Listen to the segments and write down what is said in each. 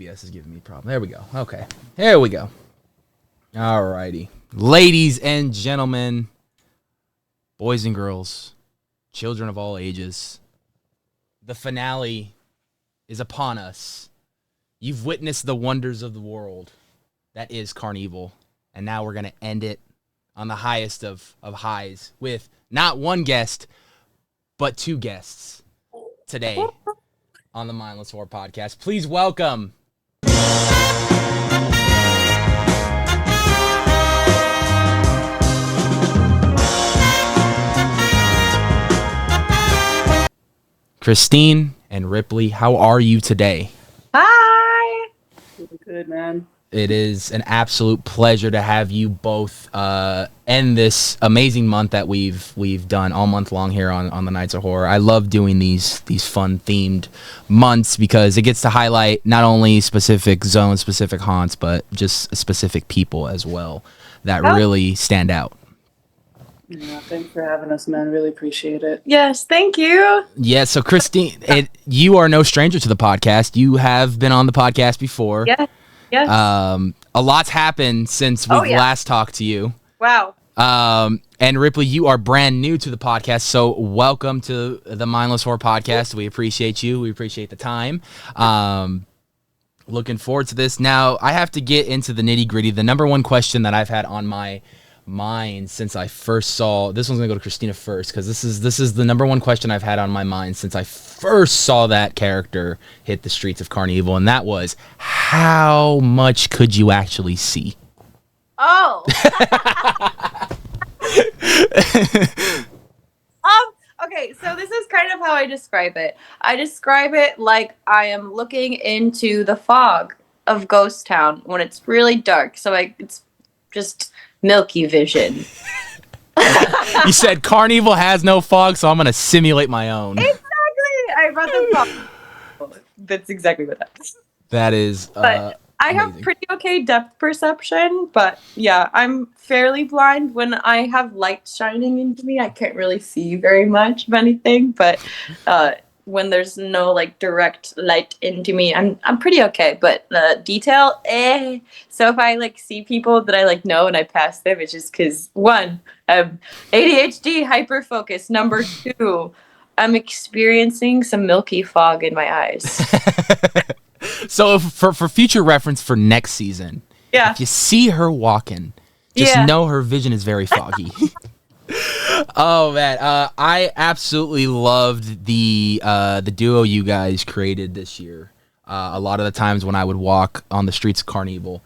OBS is giving me a problem. There we go. Okay. There we go. All righty. Ladies and gentlemen, boys and girls, children of all ages, the finale is upon us. You've witnessed the wonders of the world. That is CarnEVIL. And now we're going to end it on the highest of highs with not one guest, but two guests today on the Mindless Horror Podcast. Please welcome Christine and Ripley. How are you today? Hi. Good, man. It is an absolute pleasure to have you both end this amazing month that we've done all month long here on the Nights of Horror. I love doing these fun themed months because it gets to highlight not only specific zones, specific haunts, but just specific people as well that really stand out. Yeah, thanks for having us, man. Really appreciate it. Yes, thank you. Yeah, so Christine, you are no stranger to the podcast. You have been on the podcast before. Yeah. Yes. A lot's happened since we last talked to you. Wow. And Ripley, you are brand new to the podcast, so welcome to the Mindless Horror Podcast. We appreciate you. We appreciate the time. Looking forward to this. Now, I have to get into the nitty-gritty. The number one question that I've had on my mind since I first saw this one's gonna go to Christina first, because this is the number one question I've had on my mind since I first saw that character hit the streets of CarnEVIL, and that was, how much could you actually see? Oh. Okay, so this is kind of how I describe it. I describe it like I am looking into the fog of Ghost Town when it's really dark. So it's just milky vision. You said CarnEVIL has no fog, so I'm gonna simulate my own. Exactly. I brought the fog. That's exactly what that is. That is. But I have pretty okay depth perception, but yeah, I'm fairly blind. When I have light shining into me, I can't really see very much of anything. But when there's no like direct light into me, I'm pretty okay. But detail, So if I like see people that I like know and I pass them, it's just because one, I'm ADHD hyperfocus. Number two, I'm experiencing some milky fog in my eyes. So for future reference for next season, if you see her walking, just know her vision is very foggy. Oh man, I absolutely loved the duo you guys created this year. A lot of the times when I would walk on the streets of CarnEVIL,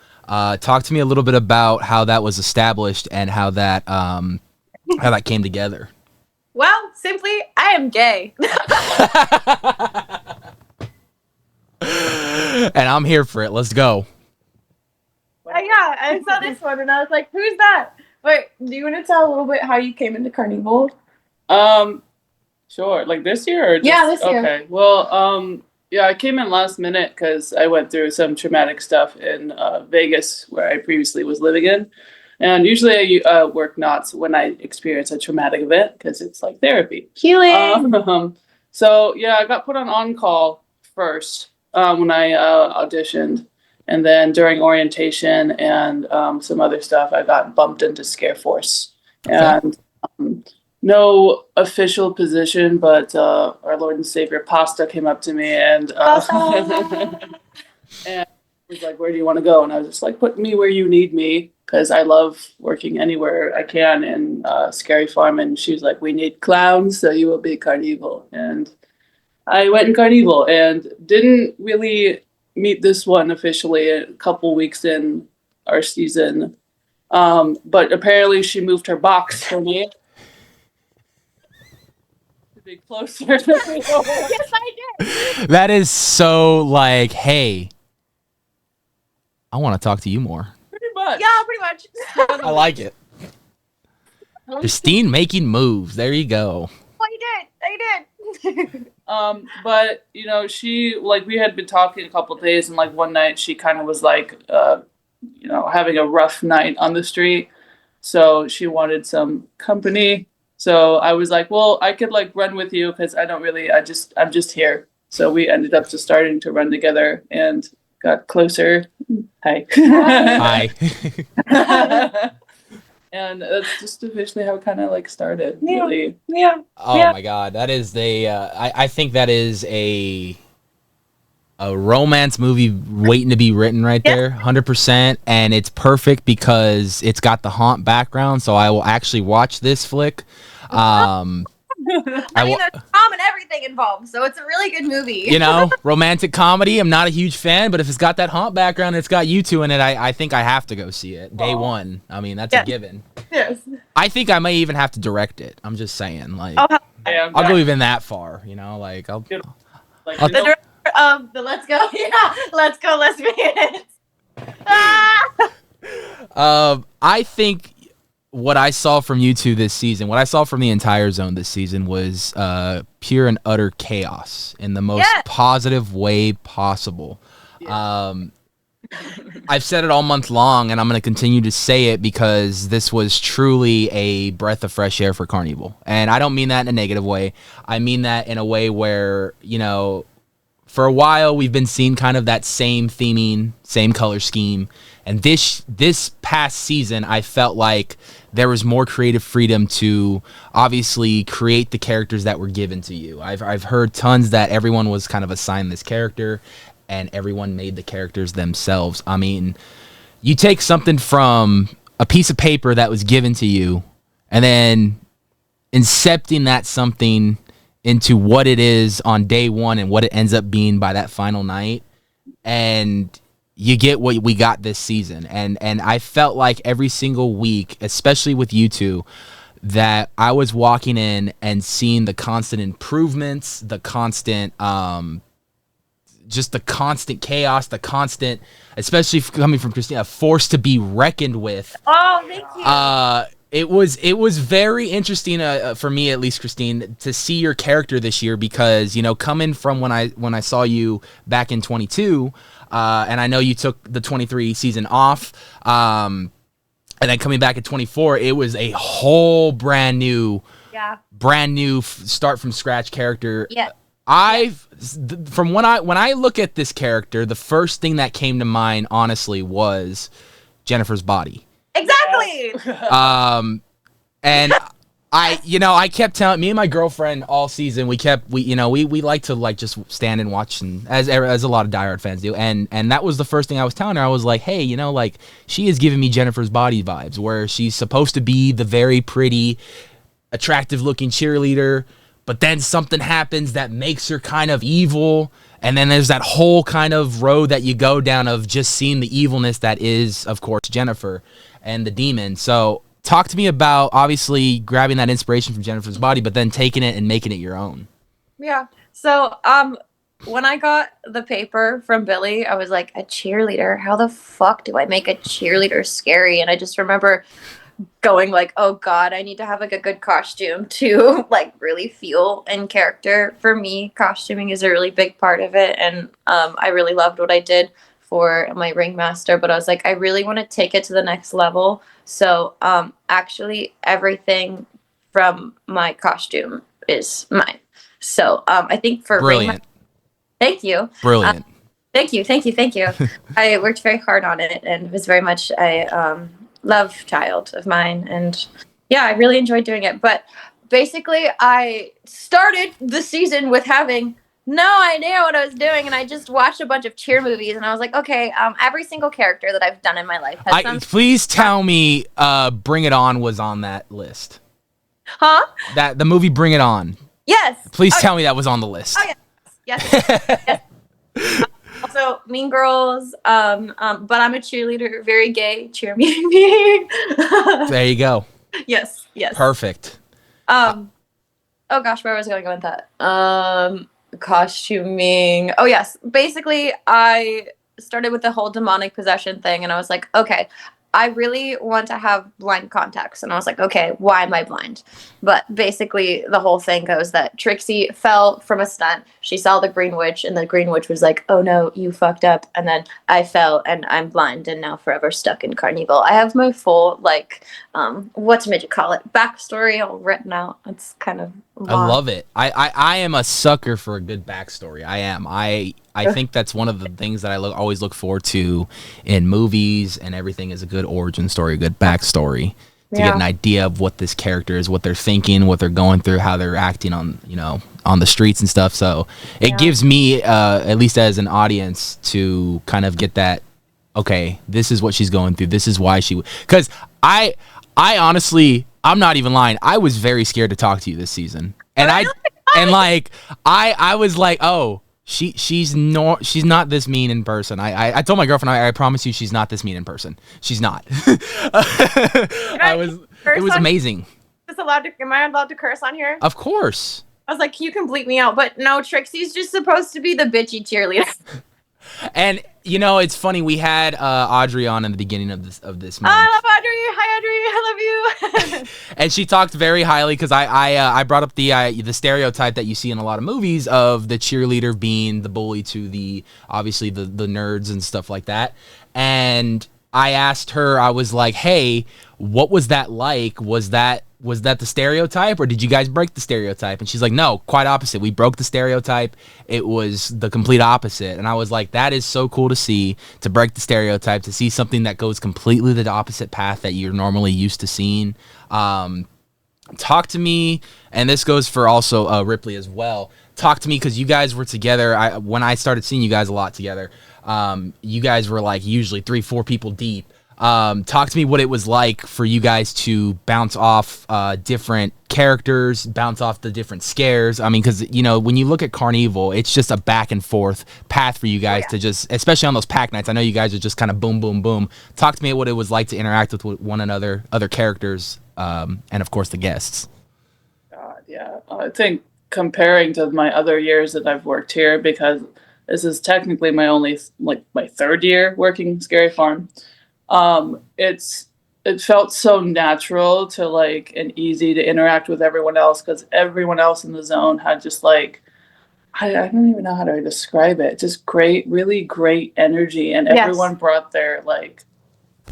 talk to me a little bit about how that was established and how that came together. Well, simply, I am gay. And I'm here for it. Let's go. Yeah, I saw this one and I was like, who's that? Wait, do you want to tell a little bit how you came into CarnEVIL? Sure. Like this year or just, this year. Okay. Well, yeah, I came in last minute because I went through some traumatic stuff in Vegas, where I previously was living in. And usually I work knots when I experience a traumatic event because it's like therapy. Healing. So yeah, I got put on call first when I auditioned. And then during orientation and some other stuff, I got bumped into Scare Force. And no official position, but our Lord and Savior Pasta came up to me and and was like, "Where do you want to go?" And I was just like, "Put me where you need me," because I love working anywhere I can in Scary Farm. And she was like, "We need clowns, so you will be CarnEVIL." And I went in CarnEVIL and didn't really meet this one officially a couple weeks in our season. But apparently she moved her box for me to be closer. Yes, I did. That is so like, hey, I want to talk to you more. Pretty much. Yeah, pretty much. I like it. Christine making moves. There you go. I did. But you know, she like we had been talking a couple of days, and like one night she kind of was like, you know, having a rough night on the street, so she wanted some company. So I was like, well, I could like run with you because I'm just here. So we ended up just starting to run together, and got closer. Hi. Hi. And that's just officially how it kind of like started. Yeah. Really. Yeah. Oh Yeah. my God, that is I think that is a romance movie waiting to be written right there, 100%, and it's perfect because it's got the haunt background. So I will actually watch this flick. I mean, there's Tom and everything involved, so it's a really good movie. You know, romantic comedy. I'm not a huge fan, but if it's got that haunt background, and it's got you two in it. I think I have to go see it day one. I mean, that's a given. Yes. I think I may even have to direct it. I'm just saying, like, Yeah, I'll go even that far. You know, like I'll. like, The director of the Let's Go, Let's Go Lesbians. I think what I saw from you two this season, what I saw from the entire zone this season was pure and utter chaos in the most positive way possible. I've said it all month long, and I'm going to continue to say it because this was truly a breath of fresh air for CarnEVIL. And I don't mean that in a negative way. I mean that in a way where, you know, for a while we've been seeing kind of that same theming, same color scheme. And this past season, I felt like there was more creative freedom to obviously create the characters that were given to you. I've heard tons that everyone was kind of assigned this character, and everyone made the characters themselves. I mean, you take something from a piece of paper that was given to you, and then incepting that something into what it is on day one and what it ends up being by that final night, and you get what we got this season. And I felt like every single week, especially with you two, that I was walking in and seeing the constant improvements, the constant just the constant chaos, the constant, especially coming from Christina, a force to be reckoned with. Oh, thank you. It was very interesting for me, at least, Christine, to see your character this year because, you know, coming from when I saw you back in 22, and I know you took the 23 season off, and then coming back at 24, it was a whole brand new start from scratch character. Yeah. From when I look at this character, the first thing that came to mind, honestly, was Jennifer's body. Exactly. And I kept telling me and my girlfriend all season, we like to like just stand and watch, and as a lot of diehard fans do, and that was the first thing I was telling her. I was like, hey, you know, like, she is giving me Jennifer's body vibes, where she's supposed to be the very pretty, attractive looking cheerleader, but then something happens that makes her kind of evil. And then there's that whole kind of road that you go down of just seeing the evilness that is, of course, Jennifer and the demon. So talk to me about obviously grabbing that inspiration from Jennifer's body, but then taking it and making it your own. Yeah. So when I got the paper from Billy, I was like, a cheerleader? How the fuck do I make a cheerleader scary? And I just remember going like, oh God, I need to have like a good costume to like really feel in character. For me, costuming is a really big part of it. And I really loved what I did for my ringmaster, but I was like, I really want to take it to the next level. So actually everything from my costume is mine. So I think for Brilliant. Thank you. Brilliant. Thank you. I worked very hard on it, and it was very much a love child of mine. And yeah, I really enjoyed doing it. But basically, I started the season with having no idea what I was doing, and I just watched a bunch of cheer movies, and I was like, okay, every single character that I've done in my life has Please tell me Bring It On was on that list. Huh? That the movie Bring It On. Yes. Please tell me that was on the list. Oh, yes. Also, Mean Girls, but I'm a cheerleader, very gay, cheer me. There you go. Yes. Perfect. Oh gosh, where was I going to go with that? Costuming. Oh yes. Basically, I started with the whole demonic possession thing, and I was like, okay, I really want to have blind contacts. And I was like, okay, why am I blind? But basically the whole thing goes that Trixie fell from a stunt. She saw the Green Witch, and the Green Witch was like, oh no, you fucked up. And then I fell, and I'm blind and now forever stuck in CarnEVIL. I have my full, like, backstory all written out. It's kind of I love it. I am a sucker for a good backstory. I am. I think that's one of the things that I always look forward to in movies and everything is a good origin story, a good backstory to get an idea of what this character is, what they're thinking, what they're going through, how they're acting on, on the streets and stuff. So it gives me, at least as an audience, to kind of get that, okay, this is what she's going through. This is why because I honestly, I'm not even lying. I was very scared to talk to you this season. And I was like, oh, she's not this mean in person. I told my girlfriend, I promise you she's not this mean in person. She's not. It was amazing. Am I allowed to curse on here? Of course. I was like, you can bleep me out, but no, Trixie's just supposed to be the bitchy cheerleader. And it's funny. We had Audrey on in the beginning of this month. I love Audrey. Hi, Audrey. I love you. And she talked very highly because I brought up the stereotype that you see in a lot of movies of the cheerleader being the bully to the obviously the nerds and stuff like that. And I asked her, I was like, hey, what was that like? Was that the stereotype, or did you guys break the stereotype? And she's like, no, quite opposite. We broke the stereotype. It was the complete opposite. And I was like, that is so cool to see, to break the stereotype, to see something that goes completely the opposite path that you're normally used to seeing. Talk to me, and this goes for also Ripley as well. Talk to me, because you guys were together. When I started seeing you guys a lot together, you guys were like usually 3-4 people deep. Talk to me what it was like for you guys to bounce off different characters, bounce off the different scares. I mean, because, when you look at CarnEVIL, it's just a back and forth path for you guys to just, especially on those pack nights. I know you guys are just kind of boom, boom, boom. Talk to me what it was like to interact with one another, other characters, and, of course, the guests. God, yeah. I think comparing to my other years that I've worked here, because this is technically my third year working Scary Farm. It felt so natural to and easy to interact with everyone else, because everyone else in the zone had just I don't even know how to describe it. Just really great energy, and everyone brought their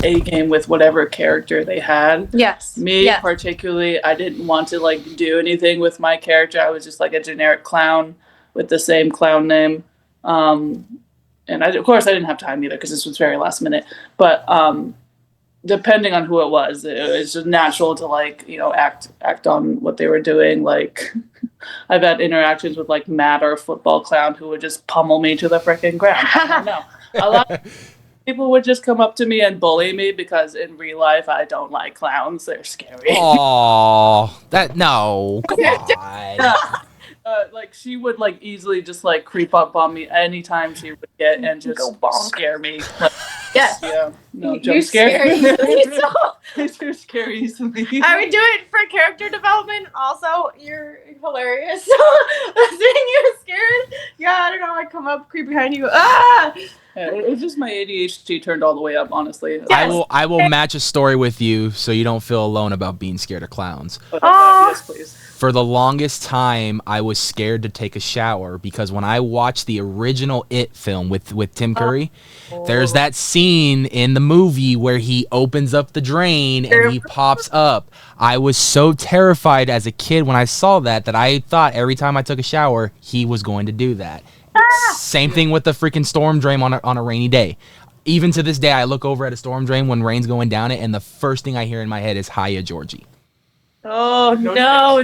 A game with whatever character they had. Yes. Me particularly, I didn't want to do anything with my character. I was just a generic clown with the same clown name. And of course I didn't have time either, because this was very last minute. But depending on who it was just natural to act on what they were doing. I've had interactions with Matt, or a football clown, who would just pummel me to the freaking ground. I don't know. A lot of people would just come up to me and bully me, because in real life I don't like clowns. They're scary. Oh, no, come on. She would easily just creep up on me anytime she would get, and just scare me. Yes. Yeah. No, you scare me. You're scary easily. I would do it for character development. Also, you're hilarious. Seeing you scared, I don't know. I come up, creep behind you. Ah! Yeah, it's just my ADHD turned all the way up, honestly. Yes. I will match a story with you, so you don't feel alone about being scared of clowns. Yes, please. For the longest time, I was scared to take a shower, because when I watched the original It film with Tim Curry, there's that scene in the movie where he opens up the drain and he pops up. I was so terrified as a kid when I saw that I thought every time I took a shower, he was going to do that. Same thing with the freaking storm drain on a rainy day. Even to this day, I look over at a storm drain when rain's going down it, and the first thing I hear in my head is "Hiya, Georgie." Oh, no.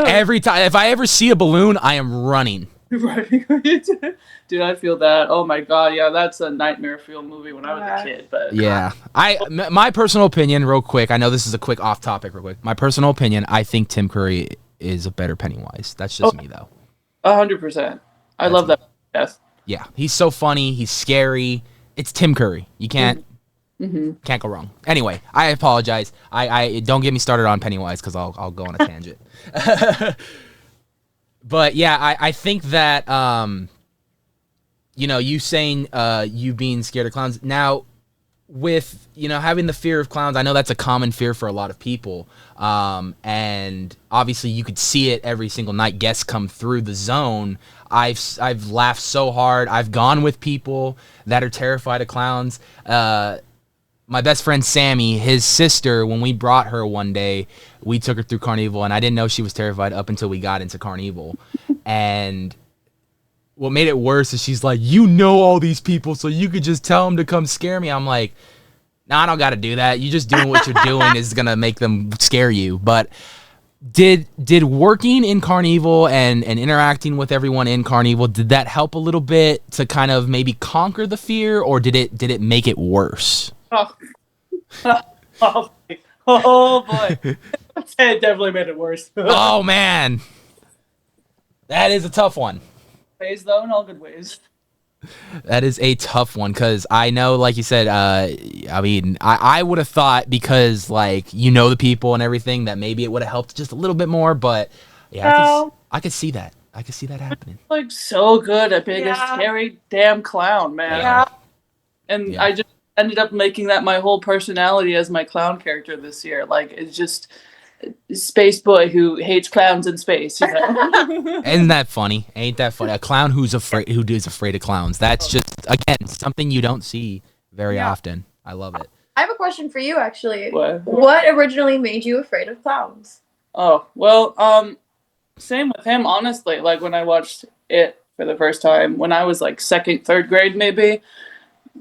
Every time, if I ever see a balloon, I am running. Dude, I feel that. Oh my God, yeah, that's a nightmare fuel movie when I was a kid. But yeah, my personal opinion, real quick. I know this is a quick off topic, real quick. My personal opinion, I think Tim Curry is a better Pennywise. That's just me, though. 100%. I love that. Yes. Yeah, he's so funny. He's scary. It's Tim Curry. You can't. Can't go wrong. Anyway, I apologize. I don't get me started on Pennywise, because I'll go on a tangent. But yeah, I think that you saying you being scared of clowns now, with having the fear of clowns, I know that's a common fear for a lot of people. And obviously you could see it every single night. Guests come through the zone. I've laughed so hard. I've gone with people that are terrified of clowns. my best friend Sammy, his sister, when we brought her one day, we took her through CarnEVil, and I didn't know she was terrified up until we got into CarnEVil. And what made it worse is she's like, you know all these people, so you could just tell them to come scare me. I'm like, no, I don't got to do that. You just doing what you're doing is going to make them scare you. But did working in CarnEVil and interacting with everyone in CarnEVil, did that help a little bit to kind of maybe conquer the fear, or did it make it worse? Oh, oh boy. I'd say it definitely made it worse. Oh, man. That is a tough one. Ways, though, in all good ways. That is a tough one, because I know, like you said, I mean, I would have thought, because, like, you know the people and everything, that maybe it would have helped just a little bit more, but, yeah, I could see that. I could see that happening. Like, so good at being a scary damn clown, man. Yeah. And I just ended up making that my whole personality as my clown character this year. Like, it's just space boy who hates clowns in space. You know? Isn't that funny? Ain't that funny? A clown who is afraid of clowns. That's just, again, something you don't see very often. I love it. I have a question for you, actually. What originally made you afraid of clowns? Oh, well, same with him, honestly. Like, when I watched it for the first time, when I was, like, second, third grade, maybe,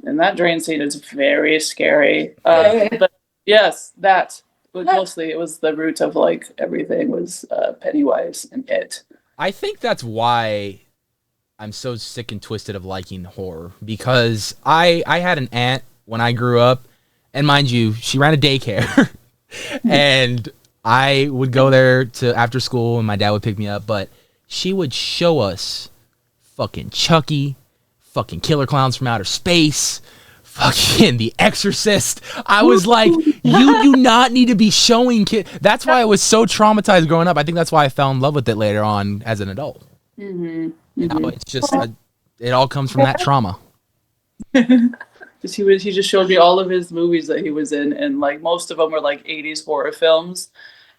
and that drain scene is very scary. But, yes, that. But mostly it was the root of, like, everything was Pennywise and it. I think that's why I'm so sick and twisted of liking horror, because I had an aunt when I grew up, and mind you, she ran a daycare, and I would go there to after school, and my dad would pick me up, but she would show us fucking Chucky, fucking Killer Clowns from Outer Space, fucking The Exorcist. I was like, you do not need to be showing kids. That's why I was so traumatized growing up. I think that's why I fell in love with it later on as an adult. Mm-hmm. You know, it's just, it all comes from that trauma. He just showed me all of his movies that he was in, and like most of them were like 80s horror films.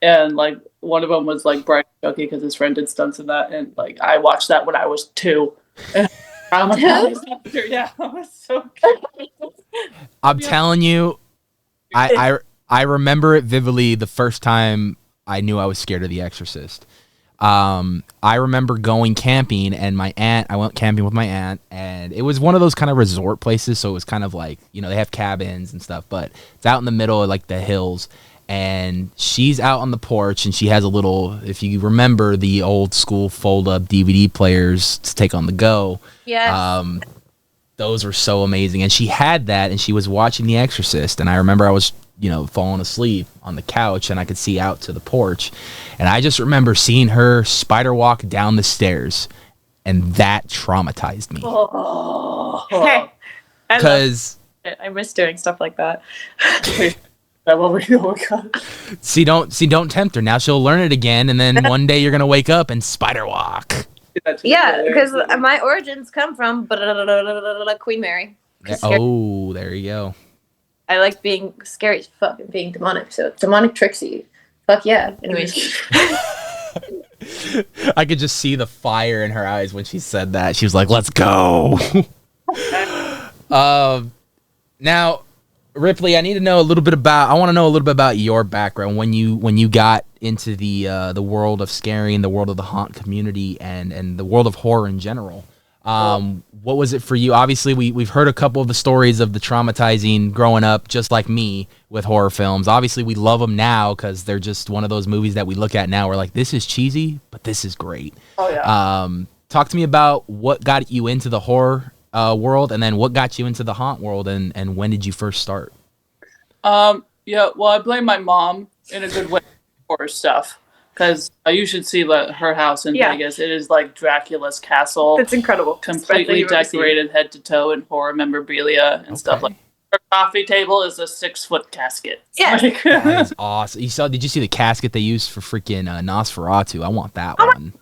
And like one of them was like Brian Chucky, because his friend did stunts in that, and like I watched that when I was 2. Yeah, I was so good. I'm telling you, I remember it vividly the first time I knew I was scared of The Exorcist. I remember going camping, and I went camping with my aunt, and it was one of those kind of resort places, so it was kind of like, you know, they have cabins and stuff, but it's out in the middle of like the hills, and she's out on the porch, and she has a little, if you remember the old school fold-up DVD players to take on the go. Yes. Those were so amazing, and she had that, and she was watching The Exorcist, and I remember I was, you know, falling asleep on the couch, and I could see out to the porch, and I just remember seeing her spider walk down the stairs, and that traumatized me. Because I miss doing stuff like that. See, don't tempt her. Now she'll learn it again, and then one day you're gonna wake up and spider walk. Yeah, because my origins come from Queen Mary. Oh, there you go. I like being scary as fuck and being demonic, so demonic Trixie. Fuck yeah. Anyways. I could just see the fire in her eyes when she said that. She was like, let's go. Now, Ripley, I want to know a little bit about your background when you got into the world of scary and the world of the haunt community and the world of horror in general. What was it for you? Obviously, we've heard a couple of the stories of the traumatizing growing up, just like me, with horror films. Obviously, we love them now because they're just one of those movies that we look at now. We're like, this is cheesy, but this is great. Oh yeah. Talk to me about what got you into the horror world, and then what got you into the haunt world, and when did you first start? Yeah, well, I blame my mom in a good way for horror stuff, because you should see her house in Vegas. It is like Dracula's castle. It's incredible. Completely decorated head to toe in horror memorabilia and stuff like that. Her coffee table is a 6-foot casket. Yeah. That is awesome. Did you see the casket they used for freaking Nosferatu? I want that one.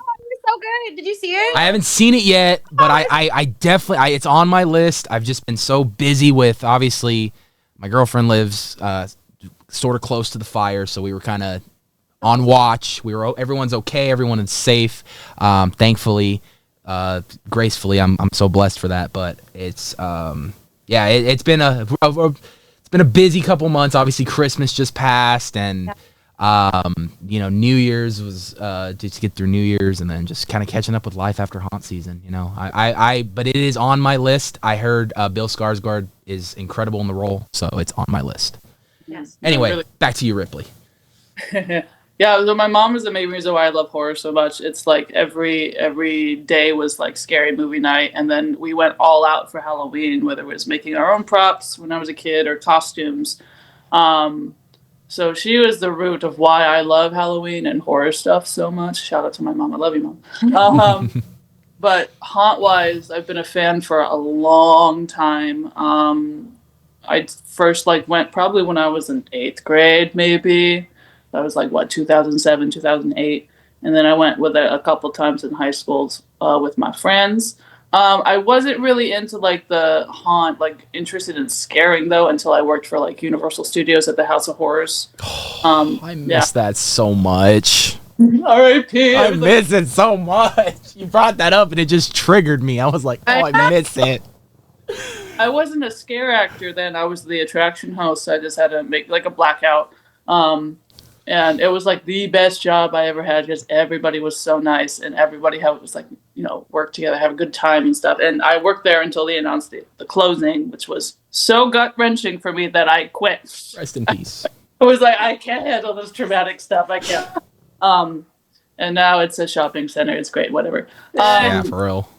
So good. Did you see it? I haven't seen it yet, but I definitely, it's on my list. I've just been so busy with, obviously, my girlfriend lives sort of close to the fire, so we were kind of on watch. Everyone's okay. Everyone is safe. Thankfully, gracefully, I'm so blessed for that. But it's it's been been a busy couple months. Obviously, Christmas just passed, and New Year's was just to get through New Year's, and then just kind of catching up with life after haunt season. But it is on my list. I heard Bill Skarsgård is incredible in the role, so it's on my list. Yes. Anyway, Really. back to you, Ripley. Yeah, so my mom is the main reason why I love horror so much. It's like every day was like scary movie night, and then we went all out for Halloween, whether it was making our own props when I was a kid or costumes. So she was the root of why I love Halloween and horror stuff so much. Shout out to my mom. I love you, Mom. But haunt-wise, I've been a fan for a long time. I first went probably when I was in 8th grade, maybe. That was 2007, 2008. And then I went with it a couple times in high schools with my friends. I wasn't really into the haunt, interested in scaring though, until I worked for Universal Studios at the House of Horrors. I miss that so much. R.I.P. I miss it so much. You brought that up and it just triggered me. I was like, oh, I miss it. I wasn't a scare actor then. I was the attraction host. I just had to make a blackout. And it was the best job I ever had because everybody was so nice and everybody was work together, have a good time and stuff. And I worked there until they announced the closing, which was so gut wrenching for me that I quit. Rest in peace. I was like, I can't handle this traumatic stuff. I can't. And now it's a shopping center. It's great, whatever. Yeah, for real.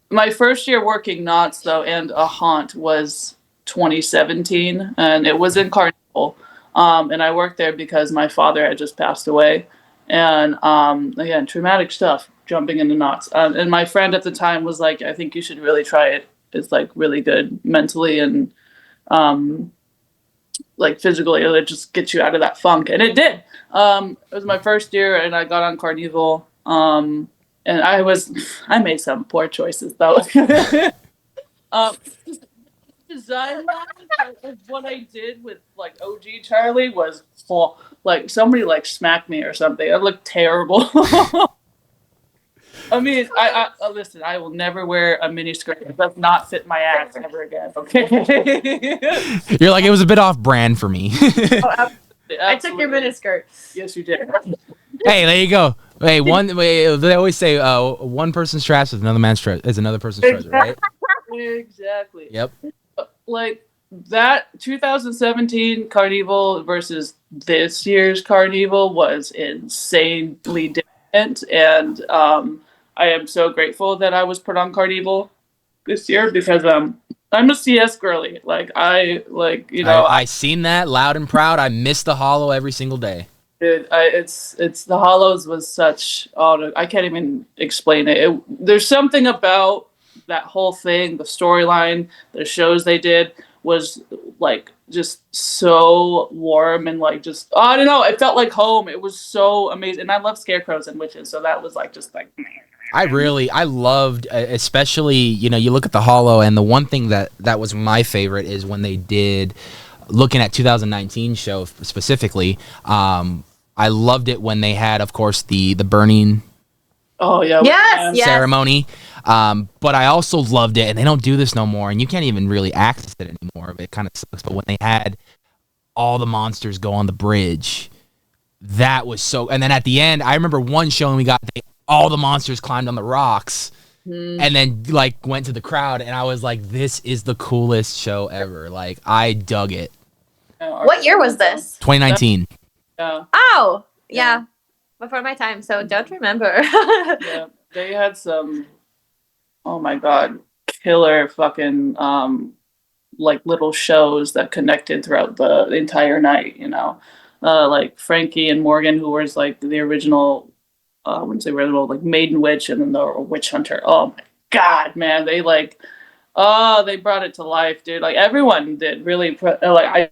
My first year working Knott's though and a haunt was 2017, and it was in CarnEVIL. And I worked there because my father had just passed away. And again, traumatic stuff, jumping into Knott's. And my friend at the time was like, I think you should really try it. It's really good mentally and physically. It'll just get you out of that funk. And it did. It was my first year and I got on CarnEVIL. And I made some poor choices though. Design of what I did with OG Charlie was somebody smacked me or something. It looked terrible. I mean, I listen. I will never wear a mini skirt. It does not fit my ass ever again. Okay. You're like, it was a bit off brand for me. Absolutely. I took your miniskirt. Yes, you did. Hey, there you go. Hey, they always say one person's trash is another man's treasure. Is another person's treasure, right? Exactly. Yep. That 2017 CarnEVIL versus this year's CarnEVIL was insanely different, and I am so grateful that I was put on CarnEVil this year because I'm a CS girly. I seen that loud and proud. I miss the Hollow every single day. Dude, it's the Hollows was such. Oh, I can't even explain it. There's something about that whole thing, the storyline, the shows they did was just so warm and I don't know. It felt like home. It was so amazing, and I love scarecrows and witches, so that was I loved, especially, you look at the Hollow, and the one thing that was my favorite is when they did, looking at 2019 show specifically, I loved it when they had, of course, the burning ceremony. But I also loved it, and they don't do this no more, and you can't even really access it anymore. It kind of sucks. But when they had all the monsters go on the bridge, that was so. And then at the end, I remember one show, and we got all the monsters climbed on the rocks, and then went to the crowd, and I was like, "This is the coolest show ever!" I dug it. What year was this? 2019. Yeah. Oh, yeah. Before my time, so don't remember. Yeah, they had some, oh my god, killer fucking little shows that connected throughout the entire night, Frankie and Morgan, who was the original, I wouldn't say original, Maiden Witch, and then the Witch Hunter. Oh my god, man, they they brought it to life, dude. Everyone did really. I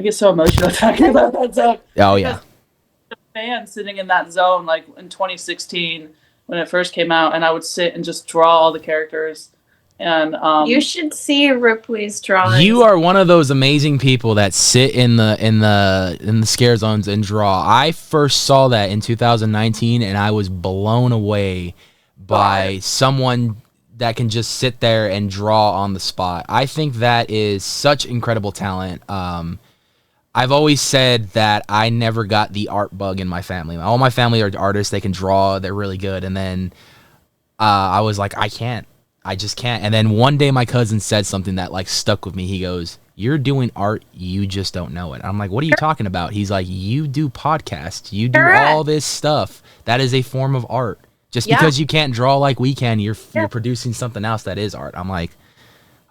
get so emotional talking about that zone. Oh yeah. Fan sitting in that zone in 2016 when it first came out, and I would sit and just draw all the characters. And you should see Ripley's drawings. You are one of those amazing people that sit in the scare zones and draw. I first saw that in 2019, and I was blown away by someone that can just sit there and draw on the spot. I think that is such incredible talent. I've always said that I never got the art bug in my family. All my family are artists. They can draw. They're really good. And then I was like, I can't. I just can't. And then one day my cousin said something that like stuck with me. He goes, "You're doing art. You just don't know it." I'm like, "What are you talking about?" He's like, "You do podcasts. You do all this stuff. That is a form of art. Just because you can't draw like we can, you're producing something else that is art." I'm like,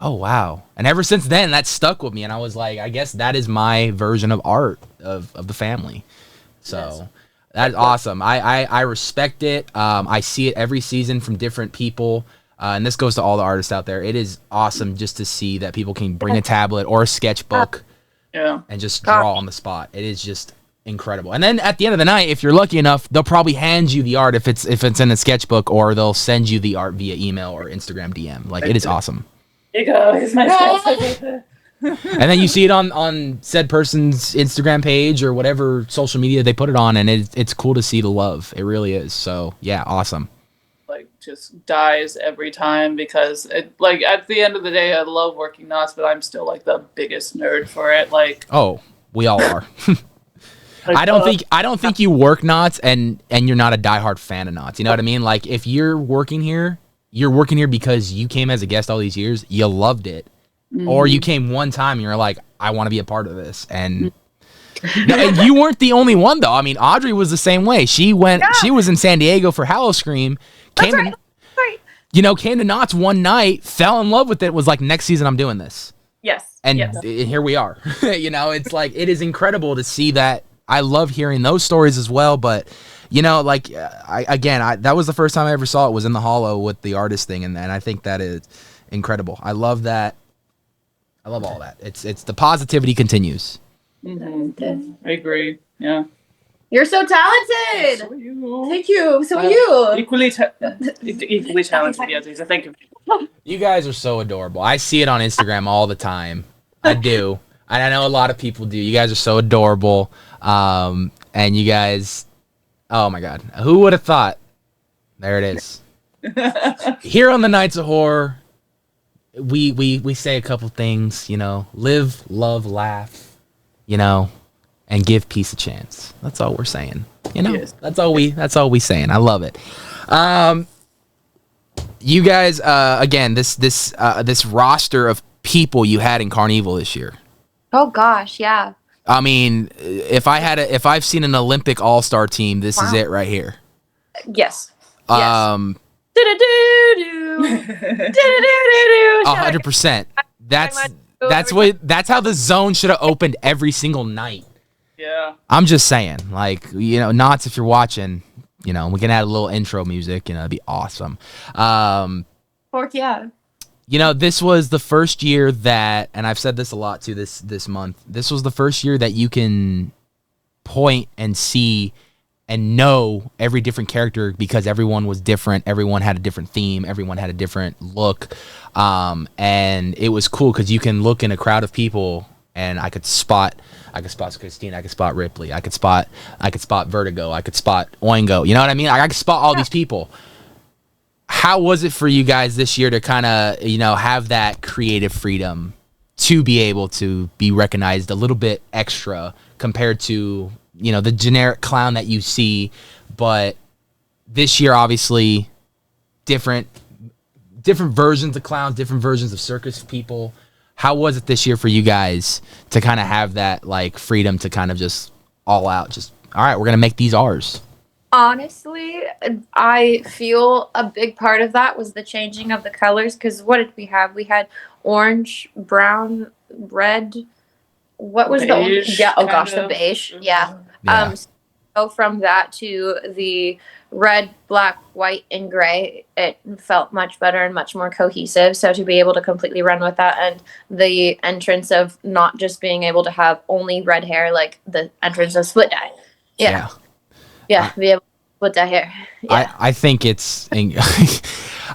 oh, wow. And ever since then, that stuck with me. And I was like, I guess that is my version of art of the family. So that's awesome. I respect it. I see it every season from different people. And this goes to all the artists out there. It is awesome just to see that people can bring a tablet or a sketchbook and just draw on the spot. It is just incredible. And then at the end of the night, if you're lucky enough, they'll probably hand you the art if it's in a sketchbook, or they'll send you the art via email or Instagram DM. Like, it is awesome. Here you go. Here's my sketchbook. And then you see it on said person's Instagram page or whatever social media they put it on, and it's cool to see the love. It really is. So yeah, awesome. Like, just dies every time, because it, like, at the end of the day, I love working knots, but I'm still like the biggest nerd for it. Like, oh, we all are. like, I don't think you work knots and you're not a diehard fan of knots. You know what I mean? Like, if you're working here because you came as a guest all these years, you loved it, or you came one time and you're like, I want to be a part of this. And and you weren't the only one though. I mean, Audrey was the same way. She was in San Diego for Hallowscream. Came to Knott's one night, fell in love with it, was like, next season I'm doing this. Yes. And here we are. You know, it's like, it is incredible to see that. I love hearing those stories as well, but you know, like, that was the first time I ever saw it, was in the Hollow with the artist thing, and I think that is incredible. I love that. I love all that. It's the positivity continues. I agree. Yeah. You're so talented. So are you. Thank you. So are you. Equally talented. Yeah, Lisa. Thank you. You guys are so adorable. I see it on Instagram all the time. I do. And I know a lot of people do. You guys are so adorable. And you guys, oh my God, who would have thought? There it is. Here on the Nights of Horror, we say a couple things, you know, live, love, laugh, you know, and give peace a chance. That's all we're saying. You know, that's all we saying. I love it. You guys, again, this roster of people you had in CarnEVIL this year. Oh gosh, yeah. I mean, if I've seen an Olympic all-star team, this is it right here. Yes. 100%. That's how the zone should have opened every single night. Yeah. I'm just saying, like, you know, Knots, if you're watching, you know, we can add a little intro music, you know, it'd be awesome. Pork, yeah. You know, this was the first year that, and I've said this a lot too this month, this was the first year that you can point and see and know every different character, because everyone was different. Everyone had a different theme. Everyone had a different look. And it was cool because you can look in a crowd of people and I could spot Christine, I could spot Ripley, I could spot Vertigo, I could spot Oingo. You know what I mean? I could spot all these people. How was it for you guys this year to kind of, you know, have that creative freedom to be able to be recognized a little bit extra compared to, you know, the generic clown that you see? But this year, obviously, different versions of clowns, different versions of circus people. How was it this year for you guys to kind of have that, like, freedom to kind of just all out, just, all right, we're going to make these ours? Honestly, I feel a big part of that was the changing of the colors, because what did we have? We had orange, brown, red. What was beige, the beige. Yeah. So from that to the red, black, white, and gray, it felt much better and much more cohesive. So to be able to completely run with that, and the entrance of not just being able to have only red hair, like the entrance of split dye. Yeah, be able to split dye hair. Yeah. I think it's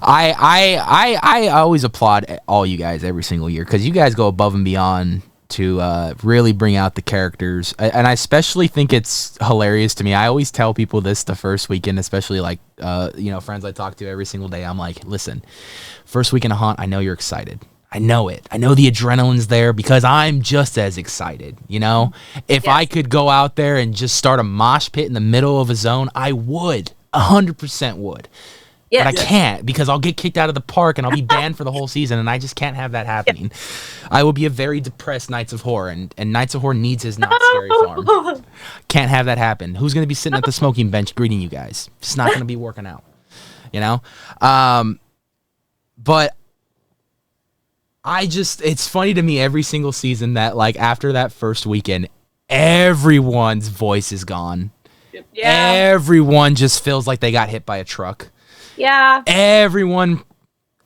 I always applaud all you guys every single year, because you guys go above and beyond to really bring out the characters. And I especially think it's hilarious to me. I always tell people this the first weekend, especially like, friends I talk to every single day. I'm like, listen, first weekend of Haunt, I know you're excited. I know it. I know the adrenaline's there because I'm just as excited, If I could go out there and just start a mosh pit in the middle of a zone, I would. 100% would. But I can't because I'll get kicked out of the park and I'll be banned for the whole season, and I just can't have that happening. I will be a very depressed Nights of Horror, and Nights of Horror needs his Not Scary Farm. Can't have that happen. Who's going to be sitting at the smoking bench greeting you guys? It's not going to be working out, But it's funny to me every single season that, like, after that first weekend, everyone's voice is gone. Yeah. Everyone just feels like they got hit by a truck. Yeah.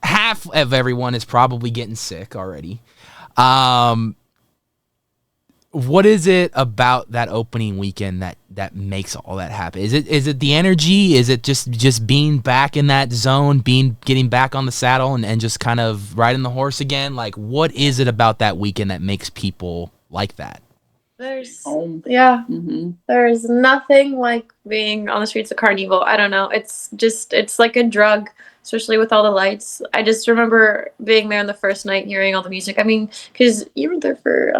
Half of everyone is probably getting sick already. What is it about that opening weekend that makes all that happen? Is it the energy? Is it just being back in that zone, getting back on the saddle and just kind of riding the horse again? Like, what is it about that weekend that makes people like that? There's nothing like being on the streets of CarnEVIL. I don't know. It's like a drug, especially with all the lights. I just remember being there on the first night, hearing all the music. I mean, because you were there for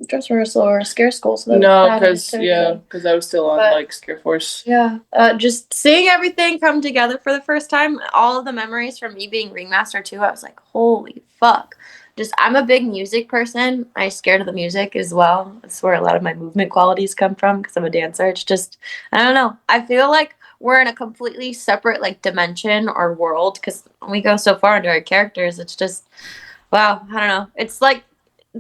dress rehearsal or scare school. So because I was still on Scare Force. Yeah, just seeing everything come together for the first time. All of the memories from me being ringmaster too. I was like, holy fuck. I'm a big music person. I'm scared of the music as well. That's where a lot of my movement qualities come from because I'm a dancer. It's just, I don't know. I feel like we're in a completely separate dimension or world because we go so far into our characters. It's just, wow, I don't know. It's like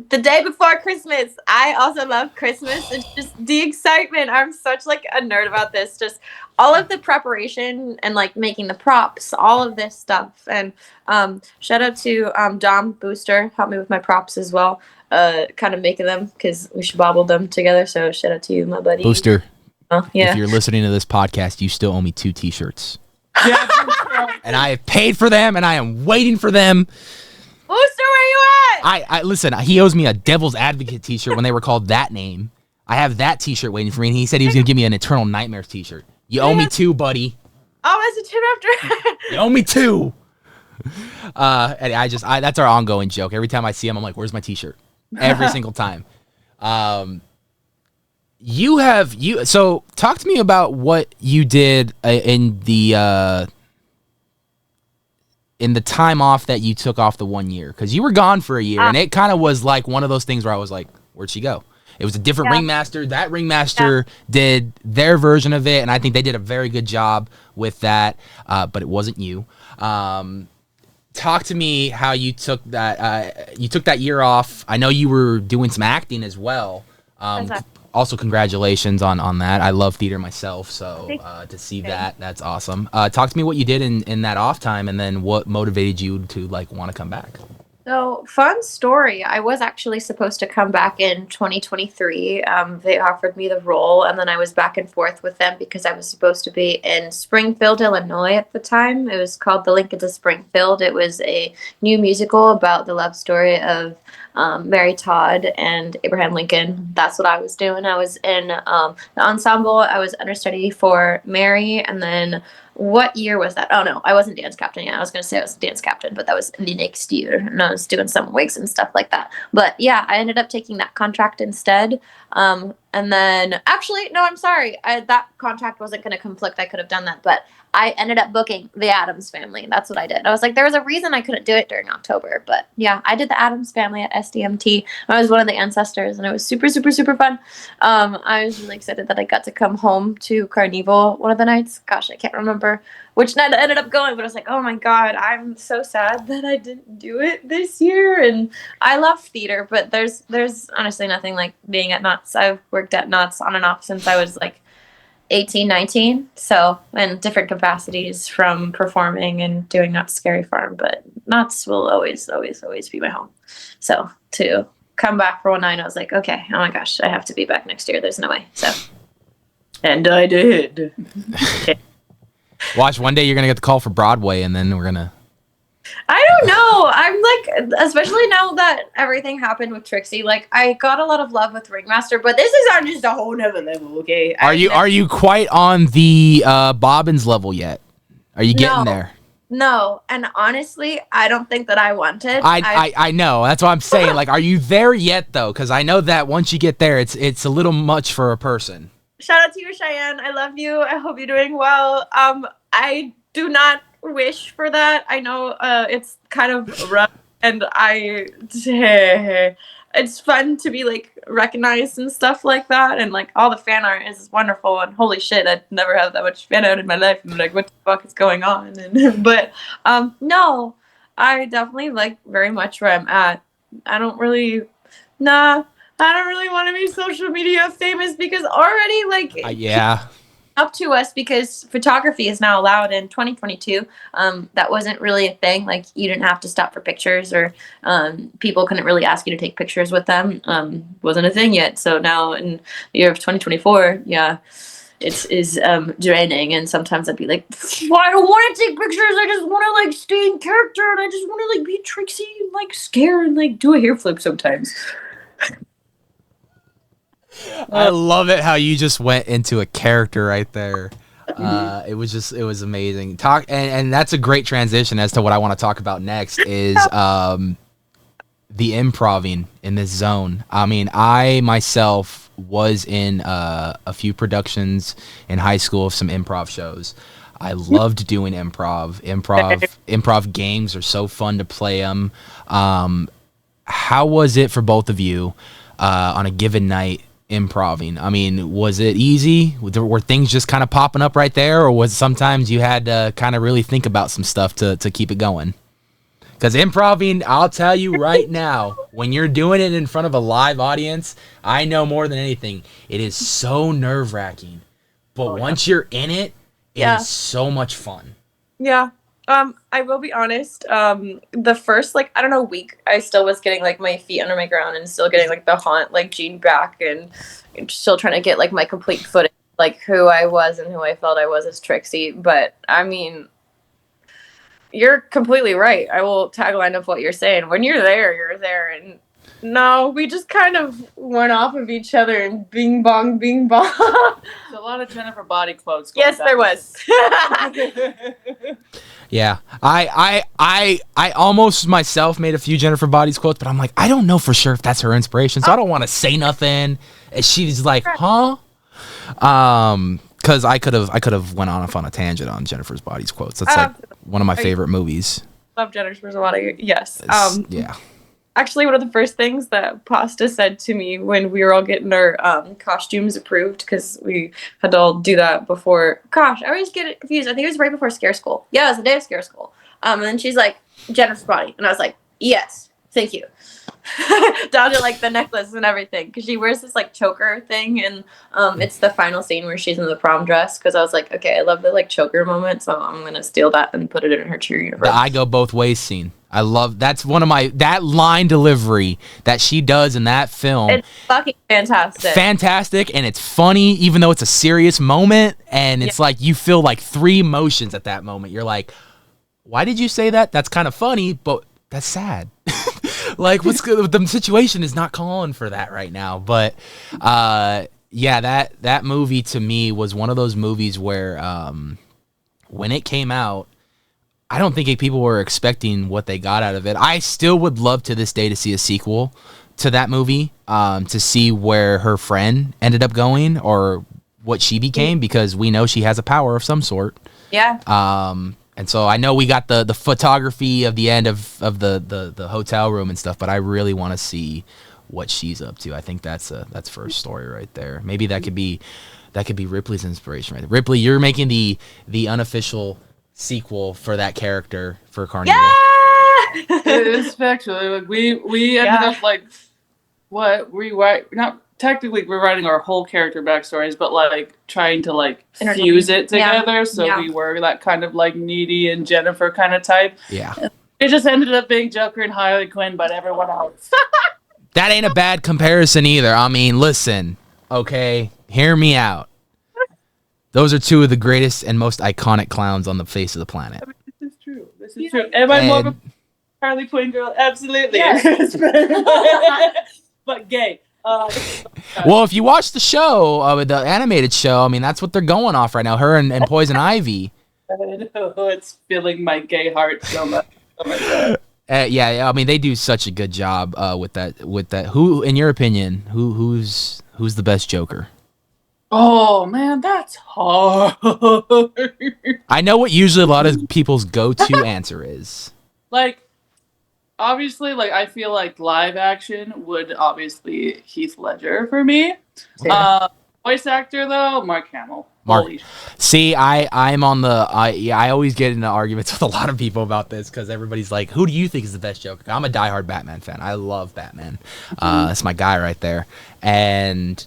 the day before Christmas. I also love Christmas. It's just the excitement. I'm such a nerd about this. Just all of the preparation and making the props, all of this stuff. And shout out to Dom Booster, helped me with my props as well. Kind of making them because we shebobbled them together. So shout out to you, my buddy. Booster. Yeah. If you're listening to this podcast, you still owe me 2 t-shirts. And I have paid for them and I am waiting for them. Booster, where you at? I listen, he owes me a Devil's Advocate t-shirt when they were called that name. I have that t-shirt waiting for me, and he said he was going to give me an Eternal Nightmares t-shirt. You owe me 2, buddy. Oh, that's a 2 after. You owe me 2. And that's our ongoing joke. Every time I see him, I'm like, where's my t-shirt? Every single time. So talk to me about what you did in the time off that you took off the 1 year, because you were gone for a year, and it kind of was like one of those things where I was like, where'd she go? It was a different ringmaster. That ringmaster did their version of it, and I think they did a very good job with that, but it wasn't you. Talk to me how you took that year off. I know you were doing some acting as well. Also, congratulations on that. I love theater myself, so to see that's awesome. Talk to me what you did in that off time, and then what motivated you to want to come back. So, fun story. I was actually supposed to come back in 2023. They offered me the role, and then I was back and forth with them because I was supposed to be in Springfield, Illinois at the time. It was called The Lincolns of Springfield. It was a new musical about the love story of Mary Todd and Abraham Lincoln. That's what I was doing. I was in the ensemble. I was understudy for Mary, and then what year was that? Oh, no, I wasn't dance captain yet. I was going to say I was dance captain, but that was the next year, and I was doing some wigs and stuff like that. But yeah, I ended up taking that contract instead. And then, actually, no, I'm sorry. That contract wasn't going to conflict. I could have done that, but I ended up booking the Addams Family. That's what I did. I was like, there was a reason I couldn't do it during October, but yeah, I did the Addams Family at SDMT. I was one of the ancestors, and it was super, super, super fun. I was really excited that I got to come home to CarnEVIL one of the nights. Gosh, I can't remember which night I ended up going, but I was like, oh my God, I'm so sad that I didn't do it this year. And I love theater, but there's honestly nothing like being at Knott's. I've worked at Knott's on and off since I was 18, 19. So in different capacities, from performing and doing Knott's Scary Farm, but Knott's will always, always, always be my home. So to come back for one night, I was like, okay, oh my gosh, I have to be back next year. There's no way. So. And I did. Watch, one day you're going to get the call for Broadway, and then we're going to... I don't know. I'm like, especially now that everything happened with Trixie, like I got a lot of love with Ringmaster, but this is on just a whole nother level. Okay, Are you quite on the Bobbins level yet? Are you getting there? No, and honestly, I don't think that I wanted. I know. That's what I'm saying. Like, are you there yet though? Because I know that once you get there, it's a little much for a person. Shout out to you, Cheyenne. I love you. I hope you're doing well. I do not wish for that. I know it's kind of rough, and it's fun to be like recognized and stuff like that, and like all the fan art is wonderful. And holy shit, I'd never had that much fan art in my life. I'm like, what the fuck is going on? And but no, I definitely like very much where I'm at. I don't really, nah. I don't really want to be social media famous because already, like, yeah, up to us because photography is now allowed in 2022. That wasn't really a thing. Like, you didn't have to stop for pictures, or people couldn't really ask you to take pictures with them. Wasn't a thing yet. So now in the year of 2024, yeah, it is draining. And sometimes I'd be like, well, I don't want to take pictures. I just want to like stay in character, and I just want to like be Trixie and like scare and like do a hair flip sometimes. I love it how you just went into a character right there. It was amazing. And that's a great transition as to what I want to talk about next is the improving in this zone. I mean, I myself was in a few productions in high school of some improv shows. I loved doing improv games are so fun to play them. How was it for both of you on a given night improving? I mean, was it easy? Were things just kind of popping up right there, or was sometimes you had to kind of really think about some stuff to keep it going? Because improving, I'll tell you right now, when you're doing it in front of a live audience, I know more than anything, it is so nerve-wracking. But once you're in it, it is so much fun. Yeah. I will be honest. The first, like, I don't know, week, I still was getting like my feet under my ground and still getting like the haunt, like Gene back, and still trying to get like my complete footing, like who I was and who I felt I was as Trixie. But I mean, you're completely right. I will tagline of what you're saying. When you're there, you're there. And no, we just kind of went off of each other and bing bong, bing bong. There's a lot of Jennifer body quotes. Yes, there was. Yeah, I almost myself made a few Jennifer Bodies quotes, but I'm like, I don't know for sure if that's her inspiration, so I don't want to say nothing. And she's like, huh? Because I could have went off on a tangent on Jennifer's Bodies quotes. That's like one of my favorite movies. Love Jennifer's Body. Yes. Yeah. Actually, one of the first things that Pasta said to me when we were all getting our costumes approved, because we had to all do that before. Gosh, I always get it confused. I think it was right before Scare School. Yeah, it was the day of Scare School. And then she's like, Jennifer's Body. And I was like, yes, thank you. Down to like the necklace and everything, because she wears this like choker thing, and it's the final scene where she's in the prom dress. Because I was like, okay, I love the like choker moment, so I'm gonna steal that and put it in her cheer uniform. The I go both ways scene. I love that's one of my that line delivery that she does in that film. It's fucking fantastic. Fantastic, and it's funny even though it's a serious moment, and it's like you feel like three emotions at that moment. You're like, why did you say that? That's kind of funny, but that's sad. Like, what's good? The situation is not calling for that right now. But yeah, that movie to me was one of those movies where when it came out, I don't think people were expecting what they got out of it. I still would love to this day to see a sequel to that movie, to see where her friend ended up going or what she became, because we know she has a power of some sort. Yeah. And so I know we got the photography of the end of the hotel room and stuff, but I really want to see what she's up to. I think that's first story right there. Maybe that could be Ripley's inspiration right there. Ripley, you're making the unofficial sequel for that character for CarnEVIL. Yeah! It is factually like we ended up like not technically we're writing our whole character backstories, but like trying to like fuse it together. Yeah. So we were that kind of like needy and Jennifer kind of type. Yeah. It just ended up being Joker and Harley Quinn, but everyone else. That ain't a bad comparison either. I mean, listen, okay, hear me out. Those are two of the greatest and most iconic clowns on the face of the planet. I mean, this is true. This is true. Am I more of a Harley Quinn girl? Absolutely. Yes. But gay. Well, if you watch the show, the animated show, I mean, that's what they're going off right now. Her and Poison Ivy. I know, it's filling my gay heart so much. Oh my god. Yeah, I mean, they do such a good job with that. Who, in your opinion, who's the best Joker? Oh man, that's hard. I know what usually a lot of people's go-to answer is. Like, obviously, like I feel like live action would obviously Heath Ledger for me. Voice actor though, Mark Hamill. Holy See, I'm on the I always get into arguments with a lot of people about this because everybody's like, who do you think is the best Joker? I'm a diehard Batman fan. I love Batman. That's my guy right there. And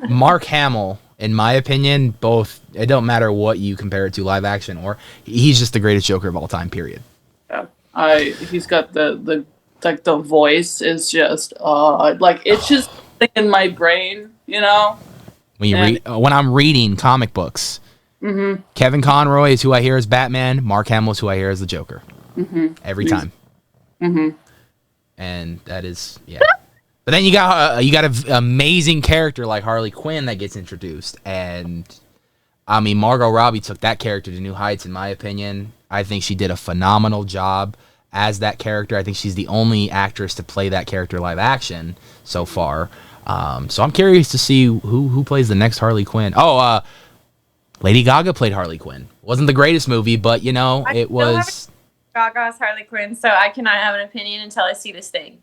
Mark Hamill, in my opinion, both, it don't matter what you compare it to, live action or, he's just the greatest Joker of all time, period. Yeah. He's got the like the voice is just like it's just in my brain, you know. When you when I'm reading comic books, Kevin Conroy is who I hear as Batman. Mark Hamill is who I hear as the Joker. Every time. And that is, yeah. But then you got an amazing character like Harley Quinn that gets introduced, and I mean Margot Robbie took that character to new heights. In my opinion, I think she did a phenomenal job as that character. I think she's the only actress to play that character live action so far. So I'm curious to see who plays the next Harley Quinn. Oh, Lady Gaga played Harley Quinn. Wasn't the greatest movie, but you know, it was. Gaga's Harley Quinn, so I cannot have an opinion until I see this thing.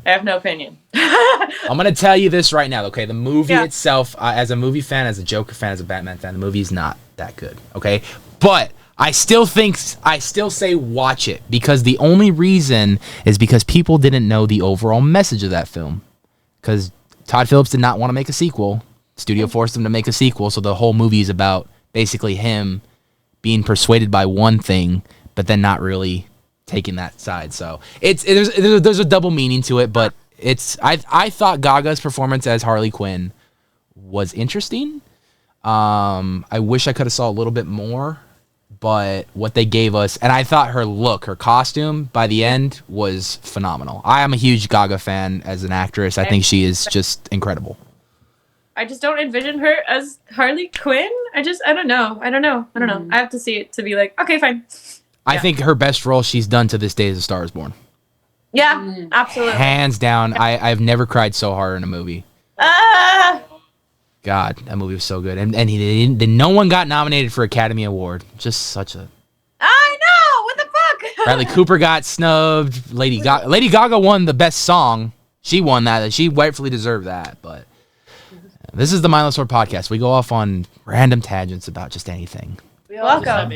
I have no opinion. I'm gonna tell you this right now, okay? The movie itself, as a movie fan, as a Joker fan, as a Batman fan, the movie is not that good, okay? But I still say watch it, because the only reason is because people didn't know the overall message of that film. Because Todd Phillips did not want to make a sequel. Studio forced him to make a sequel, so the whole movie is about basically him being persuaded by one thing, but then not really taking that side. So there's a double meaning to it, but I thought Gaga's performance as Harley Quinn was interesting. I wish I could have saw a little bit more, but what they gave us, and I thought her costume by the end was phenomenal. I am a huge Gaga fan as an actress. I think she is just incredible. I just don't envision her as Harley Quinn. I don't know. I have to see it to be like, okay, fine. I think her best role she's done to this day is A Star Is Born. Yeah, absolutely. Hands down. I've never cried so hard in a movie. God, that movie was so good. And no one got nominated for Academy Award. Just such a... I know! What the fuck? Bradley Cooper got snubbed. Lady Gaga won the best song. She won that. She rightfully deserved that. But this is the Mindless Sword podcast. We go off on random tangents about just anything. Welcome.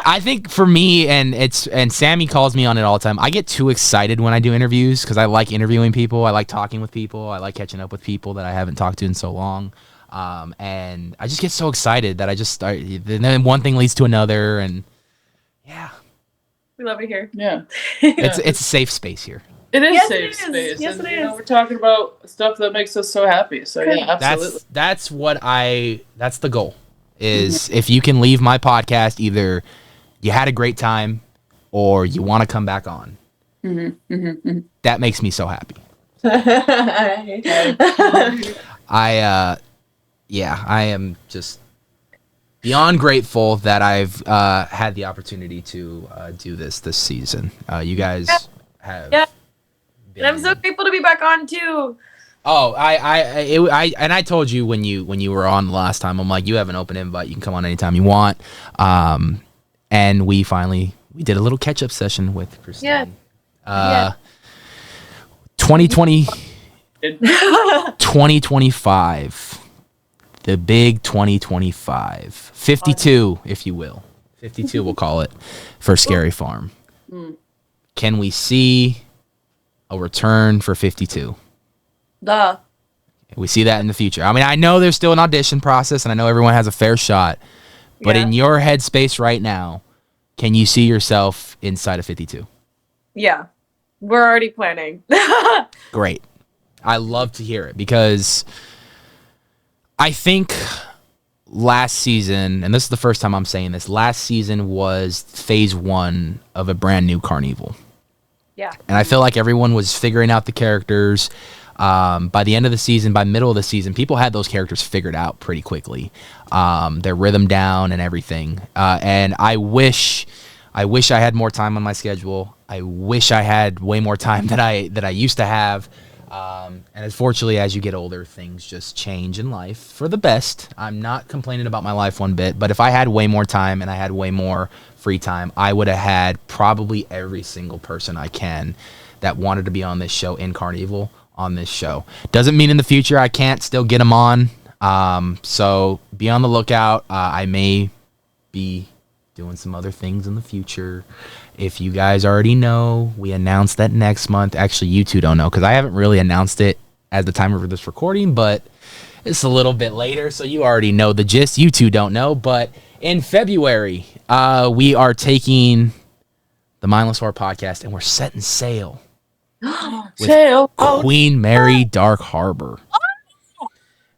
I think for me, and Sammy calls me on it all the time, I get too excited when I do interviews because I like interviewing people. I like talking with people. I like catching up with people that I haven't talked to in so long. And I just get so excited that and then one thing leads to another, and yeah. We love it here. Yeah. It's a safe space here. It is Yes, safe it is. space. Yes, and, it is. we're talking about stuff that makes us so happy. So yeah, absolutely. That's the goal. Is if you can leave my podcast, either you had a great time or you want to come back on. That makes me so happy. I am just beyond grateful that I've had the opportunity to do this season. You guys have. Yeah. And I'm so grateful to be back on too. Oh, I told you when you were on the last time, I'm like, you have an open invite. You can come on anytime you want. And we did a little catch up session with Christine. Yeah. 2025, the big 2025, 52, if you will, 52, we'll call it, for Scary Farm. Can we see a return for 52? We see that in the future. I mean, I know there's still an audition process, and I know everyone has a fair shot. But in your headspace right now, can you see yourself inside of 52? Yeah. We're already planning. Great. I love to hear it, because I think last season, and this is the first time I'm saying this, last season was phase 1 of a brand new CarnEVil. Yeah. And I feel like everyone was figuring out the characters. By the end of the season, by middle of the season, people had those characters figured out pretty quickly. Their rhythm down and everything. And I wish I had more time on my schedule. I wish I had way more time that I used to have. And unfortunately, as you get older, things just change in life for the best. I'm not complaining about my life one bit, but if I had way more time and I had way more free time, I would have had probably every single person I can that wanted to be on this show in CarnEVil on this show. Doesn't mean in the future I can't still get them on. So be on the lookout. I may be doing some other things in the future. If you guys already know, we announced that next month. Actually, you two don't know because I haven't really announced it at the time of this recording, but it's a little bit later, so you already know the gist. You two don't know, but in February, we are taking the Mindless Horror Podcast and we're setting sail with Queen Mary Dark Harbor.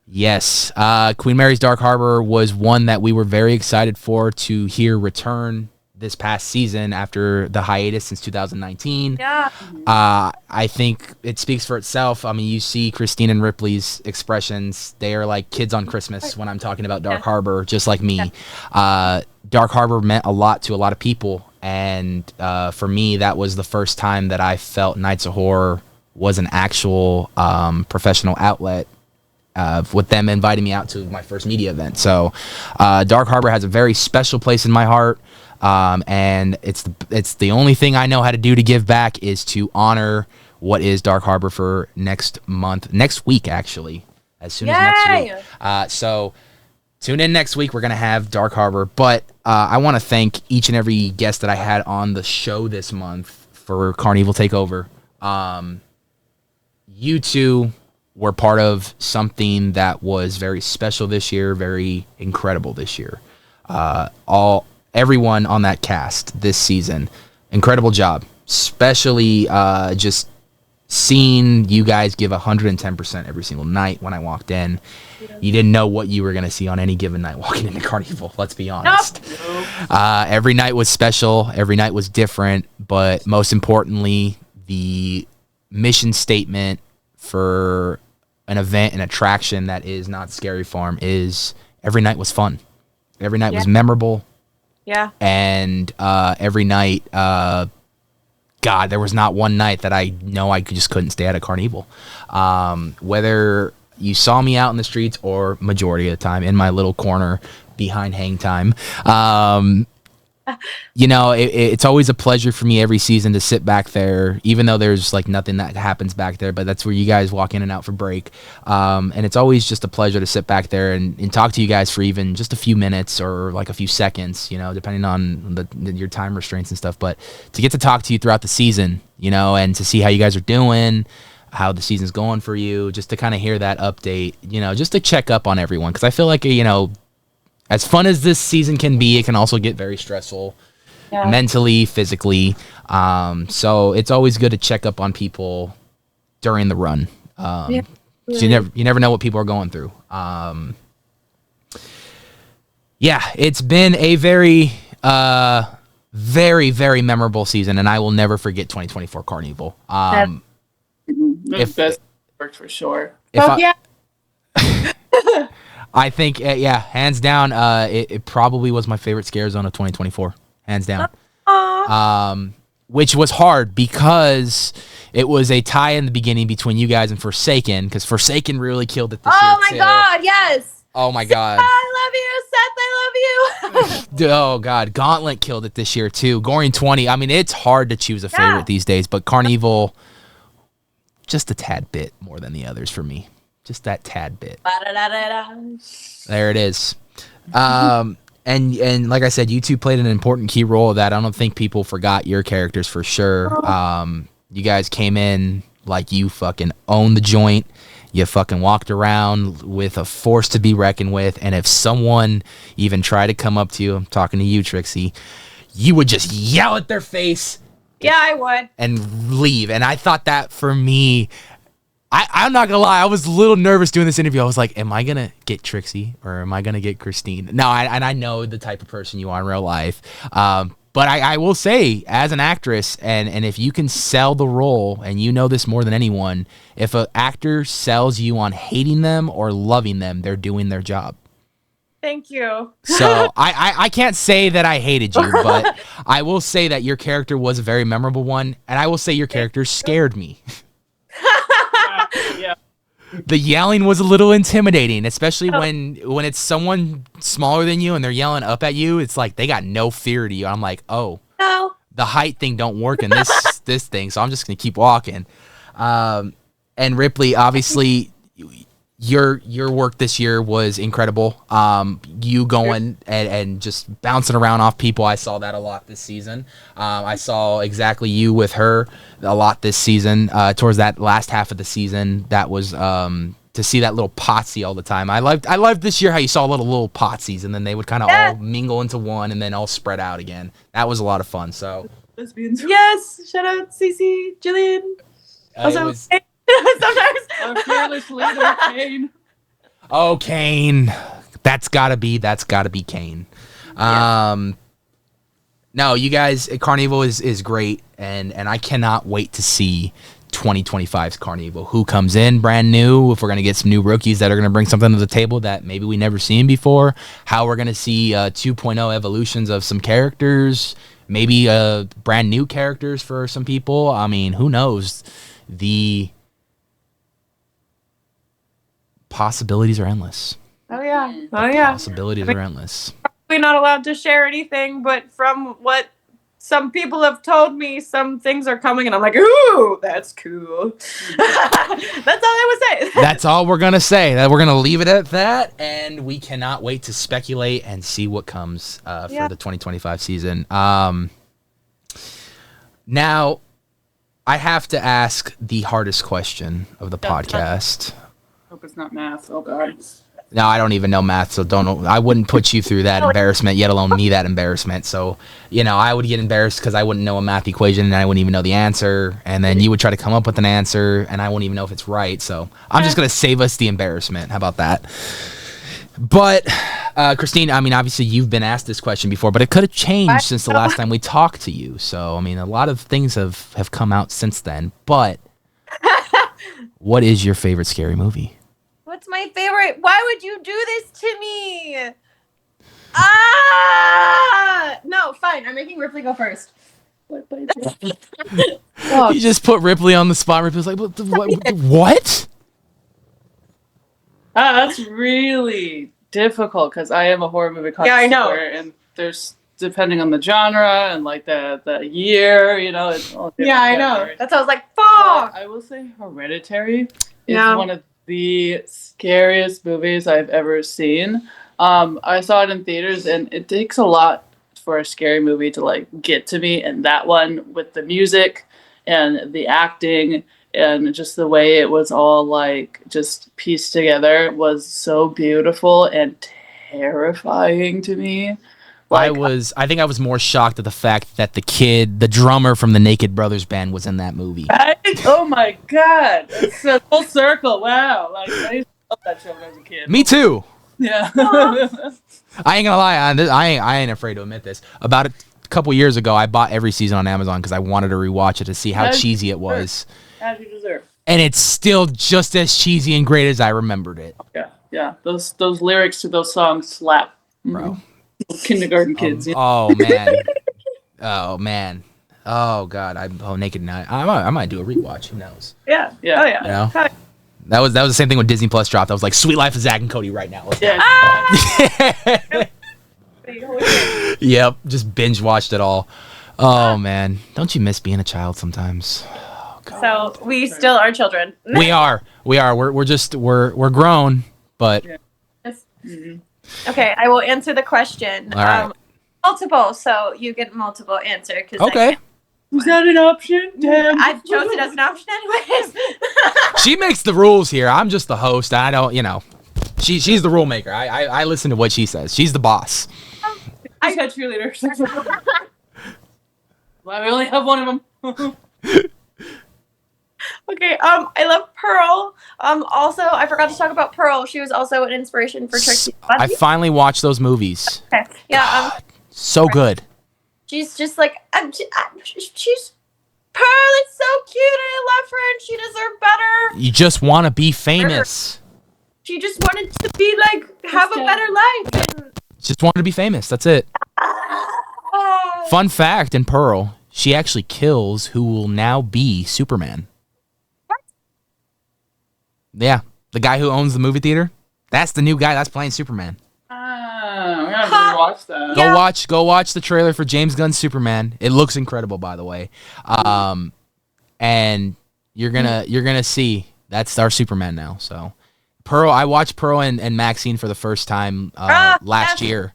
Yes, Queen Mary's Dark Harbor was one that we were very excited for to hear return this past season after the hiatus since 2019. Yeah. I think it speaks for itself. I mean, you see Christine and Ripley's expressions. They are like kids on Christmas when I'm talking about Dark Harbor, just like me. Dark Harbor meant a lot to a lot of people. And for me, that was the first time that I felt Nights of Horror was an actual professional outlet, with them inviting me out to my first media event. So Dark Harbor has a very special place in my heart. And it's the only thing I know how to do to give back is to honor what is Dark Harbor for next week, actually, as soon as next week. So tune in next week. We're going to have Dark Harbor, but I want to thank each and every guest that I had on the show this month for CarnEVIL Takeover. You two were part of something that was very special this year, very incredible this year. Everyone on that cast this season, incredible job. Especially just seeing you guys give 110% every single night when I walked in. Yeah. You didn't know what you were going to see on any given night walking into CarnEVil, let's be honest. Nope. Every night was special. Every night was different. But most importantly, the mission statement for an event, an attraction that is not Scary Farm is every night was fun. Every night was memorable. Yeah. And every night, God, there was not one night that I know I just couldn't stay at a CarnEVil. Whether you saw me out in the streets or majority of the time in my little corner behind hang time. You know, it's always a pleasure for me every season to sit back there, even though there's like nothing that happens back there, but that's where you guys walk in and out for break. And it's always just a pleasure to sit back there and talk to you guys for even just a few minutes or like a few seconds, you know, depending on your time restraints and stuff. But to get to talk to you throughout the season, you know, and to see how you guys are doing, how the season's going for you, just to kind of hear that update, you know, just to check up on everyone. Because I feel like, you know, as fun as this season can be, it can also get very stressful, mentally, physically. So it's always good to check up on people during the run. So you never know what people are going through. It's been a very, very, very memorable season, and I will never forget 2024 CarnEVil. If best worked for sure. I think, hands down, it probably was my favorite Scare Zone of 2024. Hands down. Which was hard because it was a tie in the beginning between you guys and Forsaken, because Forsaken really killed it this year, Oh my God, yes. Oh my God. I love you, Seth, I love you. Oh God, Gauntlet killed it this year too. Goring 20. I mean, it's hard to choose a favorite these days, but CarnEVil, just a tad bit more than the others for me. Just that tad bit. There it is. And like I said, you two played an important key role of that. I don't think people forgot your characters for sure. You guys came in like you fucking owned the joint. You fucking walked around with a force to be reckoned with. And if someone even tried to come up to you, I'm talking to you, Trixie, you would just yell at their face. Yeah, I would. And leave. And I thought that for me, I'm not gonna lie, I was a little nervous doing this interview. I was like, am I gonna get Trixie or am I gonna get Christine? No, I know the type of person you are in real life. But I will say, as an actress, and if you can sell the role, and you know this more than anyone, if an actor sells you on hating them or loving them, they're doing their job. Thank you. So I can't say that I hated you, but I will say that your character was a very memorable one, and I will say your character scared me. Yeah. The yelling was a little intimidating, especially when it's someone smaller than you and they're yelling up at you. It's like they got no fear to you. I'm like, oh, No. the height thing don't work in this thing, so I'm just gonna keep walking. And Ripley, obviously, your work this year was incredible. You going and just bouncing around off people, I saw that a lot this season. I saw exactly you with her a lot this season. Towards that last half of the season, that was to see that little potsy all the time. I loved this year how you saw little potsies, and then they would kind of all mingle into one and then all spread out again. That was a lot of fun. So Lesbians. Yes. Shout out Cece, Jillian. Also, sometimes. Our fearless leader, Kane. Oh, Kane. That's gotta be Kane. No, you guys, CarnEVIL is great, and I cannot wait to see 2025's CarnEVIL. Who comes in brand new, if we're gonna get some new rookies that are gonna bring something to the table that maybe we never seen before, how we're gonna see 2.0 evolutions of some characters, maybe brand new characters for some people. I mean, who knows? The possibilities are endless. Oh yeah. Oh yeah. Possibilities are endless. We're not allowed to share anything, but from what some people have told me, some things are coming, and I'm like, ooh, that's cool. That's all I would say. That's all we're gonna say. That we're gonna leave it at that, and we cannot wait to speculate and see what comes for the 2025 season. Now, I have to ask the hardest question of the podcast. Hope it's not math. Oh god. No, I don't even know math, so I wouldn't put you through that embarrassment, yet alone me that embarrassment. So, I would get embarrassed because I wouldn't know a math equation and I wouldn't even know the answer, and then you would try to come up with an answer and I wouldn't even know if it's right. So I'm just gonna save us the embarrassment. How about that? But Christine, I mean, obviously you've been asked this question before, but it could have changed since the last time we talked to you. So I mean, a lot of things have come out since then. But what is your favorite scary movie? What's my favorite? Why would you do this to me? No, fine. I'm making Ripley go first. You just put Ripley on the spot. Ripley's like, what? That's really difficult because I am a horror movie connoisseur. Yeah, I know. And there's, depending on the genre and like the year, it's all different. Yeah, I know. categories. That's why I was like, But fuck. I will say Hereditary is one of the scariest movies I've ever seen. I saw it in theaters, and it takes a lot for a scary movie to like get to me. And that one, with the music and the acting and just the way it was all like just pieced together, was so beautiful and terrifying to me. Like, I think I was more shocked at the fact that the drummer from the Naked Brothers band was in that movie. oh my god, it's a full circle. Wow, like I used to love that show when I was a kid. Me too. Yeah. I ain't gonna lie, I ain't afraid to admit this. About a couple years ago, I bought every season on Amazon because I wanted to rewatch it to see how cheesy it was. As you deserve. And it's still just as cheesy and great as I remembered it. Yeah. Those lyrics to those songs slap, bro. Kindergarten kids. Oh man. Oh man. Oh god. Naked Night. I might do a rewatch. Who knows? Yeah. Yeah. Oh yeah. You know? That was the same thing when Disney Plus dropped. I was like, Sweet Life of Zack and Cody right now. Yep. Just binge watched it all. Oh man. Don't you miss being a child sometimes? Oh, God. So we still are children. We are. We're grown, but Yes. Okay, I will answer the question. All right. Multiple, so you get multiple answer. Okay. Was that an option? Damn. I chose it as an option anyways. She makes the rules here. I'm just the host. I don't, she's the rule maker. I listen to what she says. She's the boss. I got cheerleaders. Well, I only have one of them. Okay. I love Pearl. Also, I forgot to talk about Pearl. She was also an inspiration for Trixie I Mattel. finally watched those movies. Okay. Yeah. God, so good. She's just like she's Pearl is so cute and I love her and she deserved better. You just want to be famous. She just wanted to be like have a better life. And, Just wanted to be famous. That's it. Fun fact in Pearl, she actually kills who will now be Superman. What? Yeah, the guy who owns the movie theater. That's the new guy that's playing Superman. We have to watch that. Yeah. Go watch the trailer for James Gunn's Superman. It looks incredible, by the way. And you're gonna see that's our Superman now. So, Pearl. I watched Pearl and Maxine for the first time last year.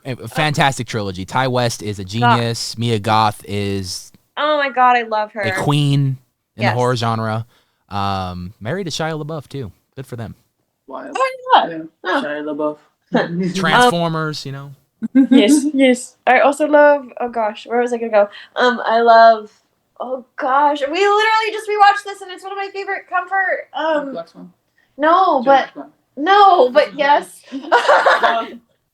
A fantastic trilogy. Ty West is a genius. Mia Goth is Oh my god, I love her. a queen in the Yes. horror genre. Married to Shia LaBeouf too. Good for them. Wild. Oh my god. Yeah. Oh. Shia LaBeouf. Transformers, you know. Yes. I also love. Oh gosh, where was I gonna go? I love. Oh gosh, we literally just rewatched this, and it's one of my favorite comfort. Black Swan. No, James but Bond. yes.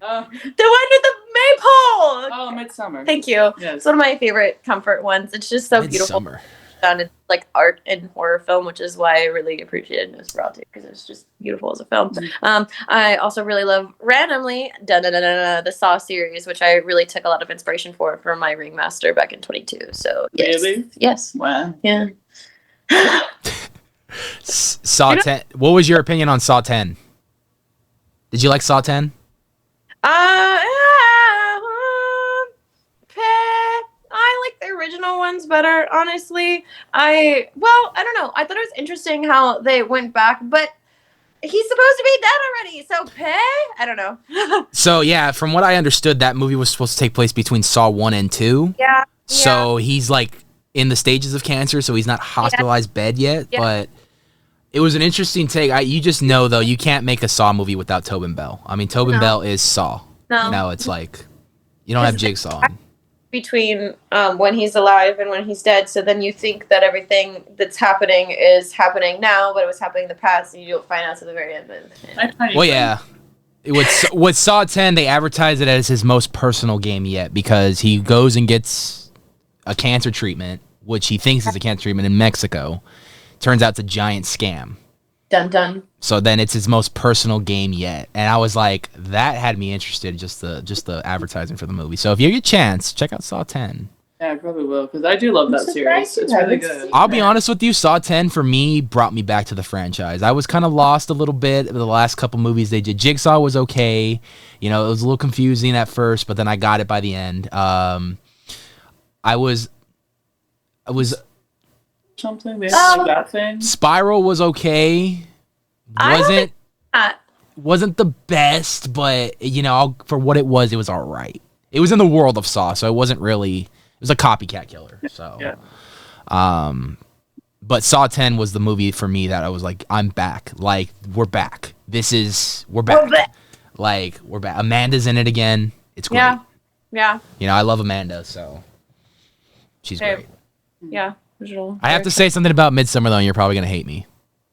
Oh, The one with the maypole. oh, Midsummer. Thank you. Yes. It's one of my favorite comfort ones. It's just so beautiful. Midsummer. Done. It's like art and horror film, which is why I really appreciated Nosferatu because it's just beautiful as a film. I also really love randomly the Saw series, which I really took a lot of inspiration from my Ringmaster back in 22. So yes, Really? yes, Wow. yeah. Saw 10. What was your opinion on Saw 10? Did you like Saw 10? I like the original ones better, honestly. I don't know. I thought it was interesting how they went back, but he's supposed to be dead already, so I don't know. So yeah, from what I understood, that movie was supposed to take place between Saw 1 and 2. Yeah. So he's like in the stages of cancer, so he's not hospitalized bed yet. Yeah. But it was an interesting take. You just know though, you can't make a Saw movie without Tobin Bell. I mean, Tobin Bell is Saw. No. You know, it's like you don't have Jigsaw. Between when he's alive and when he's dead, so then you think that everything that's happening is happening now, but it was happening in the past, and you don't find out to the very end. Well, yeah. With Saw 10, they advertise it as his most personal game yet because he goes and gets a cancer treatment, which he thinks is a cancer treatment in Mexico. Turns out it's a giant scam. Dun dun. So then it's his most personal game yet. And I was like, that had me interested, just the advertising for the movie. So if you get a chance, check out Saw 10. Yeah, I probably will, because I do love that series. It's really good. I'll be honest with you, Saw 10 for me brought me back to the franchise. I was kind of lost a little bit with the last couple movies they did. Jigsaw was okay. You know, it was a little confusing at first, but then I got it by the end. I was Something they have like that thing. Spiral was okay. Wasn't the best, but you know, for what it was all right. It was in the world of Saw, so it wasn't really. It was a copycat killer. So, Yeah. But Saw 10 was the movie for me that I was like, I'm back. Like we're back. We're back. Like we're back. Amanda's in it again. It's great. Yeah. You know, I love Amanda, so she's great. Yeah. Visual. I have to say something about Midsommar though, and you're probably gonna hate me.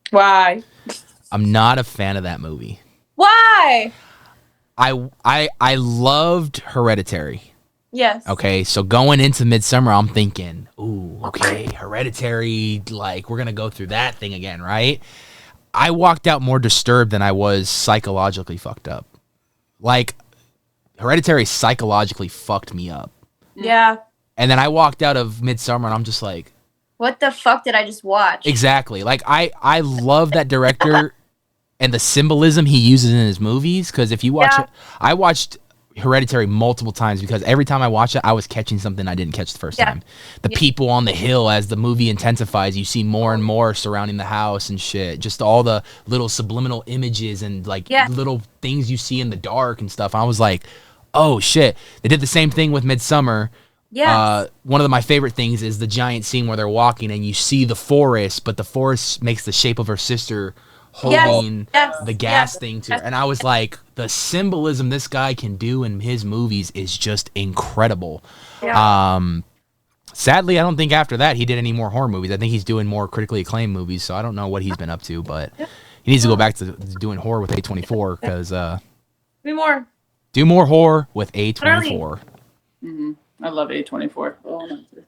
Why? I'm not a fan of that movie. Why? I loved Hereditary. Yes. Okay, so going into Midsommar, I'm thinking, ooh, okay, Hereditary, like we're gonna go through that thing again, right? I walked out more disturbed than I was psychologically fucked up. Like, Hereditary psychologically fucked me up. Yeah. And then I walked out of Midsommar and I'm just like, What the fuck did I just watch? exactly. Like, I love that director and the symbolism he uses in his movies, because if you watch it, I watched Hereditary multiple times because every time I watched it, I was catching something I didn't catch the first time. The people on the hill, as the movie intensifies, you see more and more surrounding the house and shit. Just all the little subliminal images and like little things you see in the dark and stuff. I was like, oh shit. They did the same thing with Midsommar. Yes. One of my favorite things is the giant scene where they're walking and you see the forest, but the forest makes the shape of her sister holding the gas thing to her. And I was like, the symbolism this guy can do in his movies is just incredible. Yeah. Sadly, I don't think after that he did any more horror movies. I think he's doing more critically acclaimed movies, so I don't know what he's been up to, but he needs to go back to doing horror with A24 because do more horror with A24. Mm-hmm. I love A24.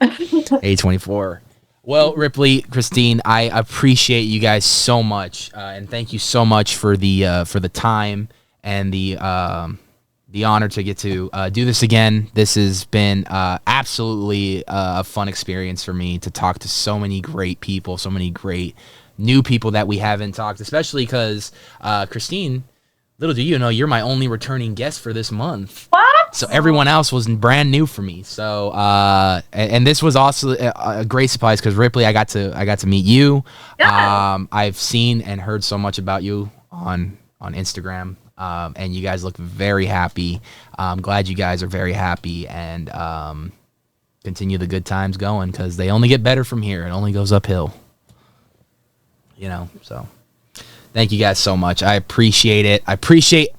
A24. Well, Ripley, Christine, I appreciate you guys so much, and thank you so much for the time and the honor to get to do this again. This has been absolutely a fun experience for me to talk to so many great people, so many great new people that we haven't talked, especially because Christine, little do you know, you're my only returning guest for this month. What? So everyone else was brand new for me. So and this was also a great surprise because Ripley, I got to meet you. Yeah. I've seen and heard so much about you on Instagram. And you guys look very happy. I'm glad you guys are very happy, and continue the good times going because they only get better from here. It only goes uphill. So thank you guys so much. I appreciate it. I appreciate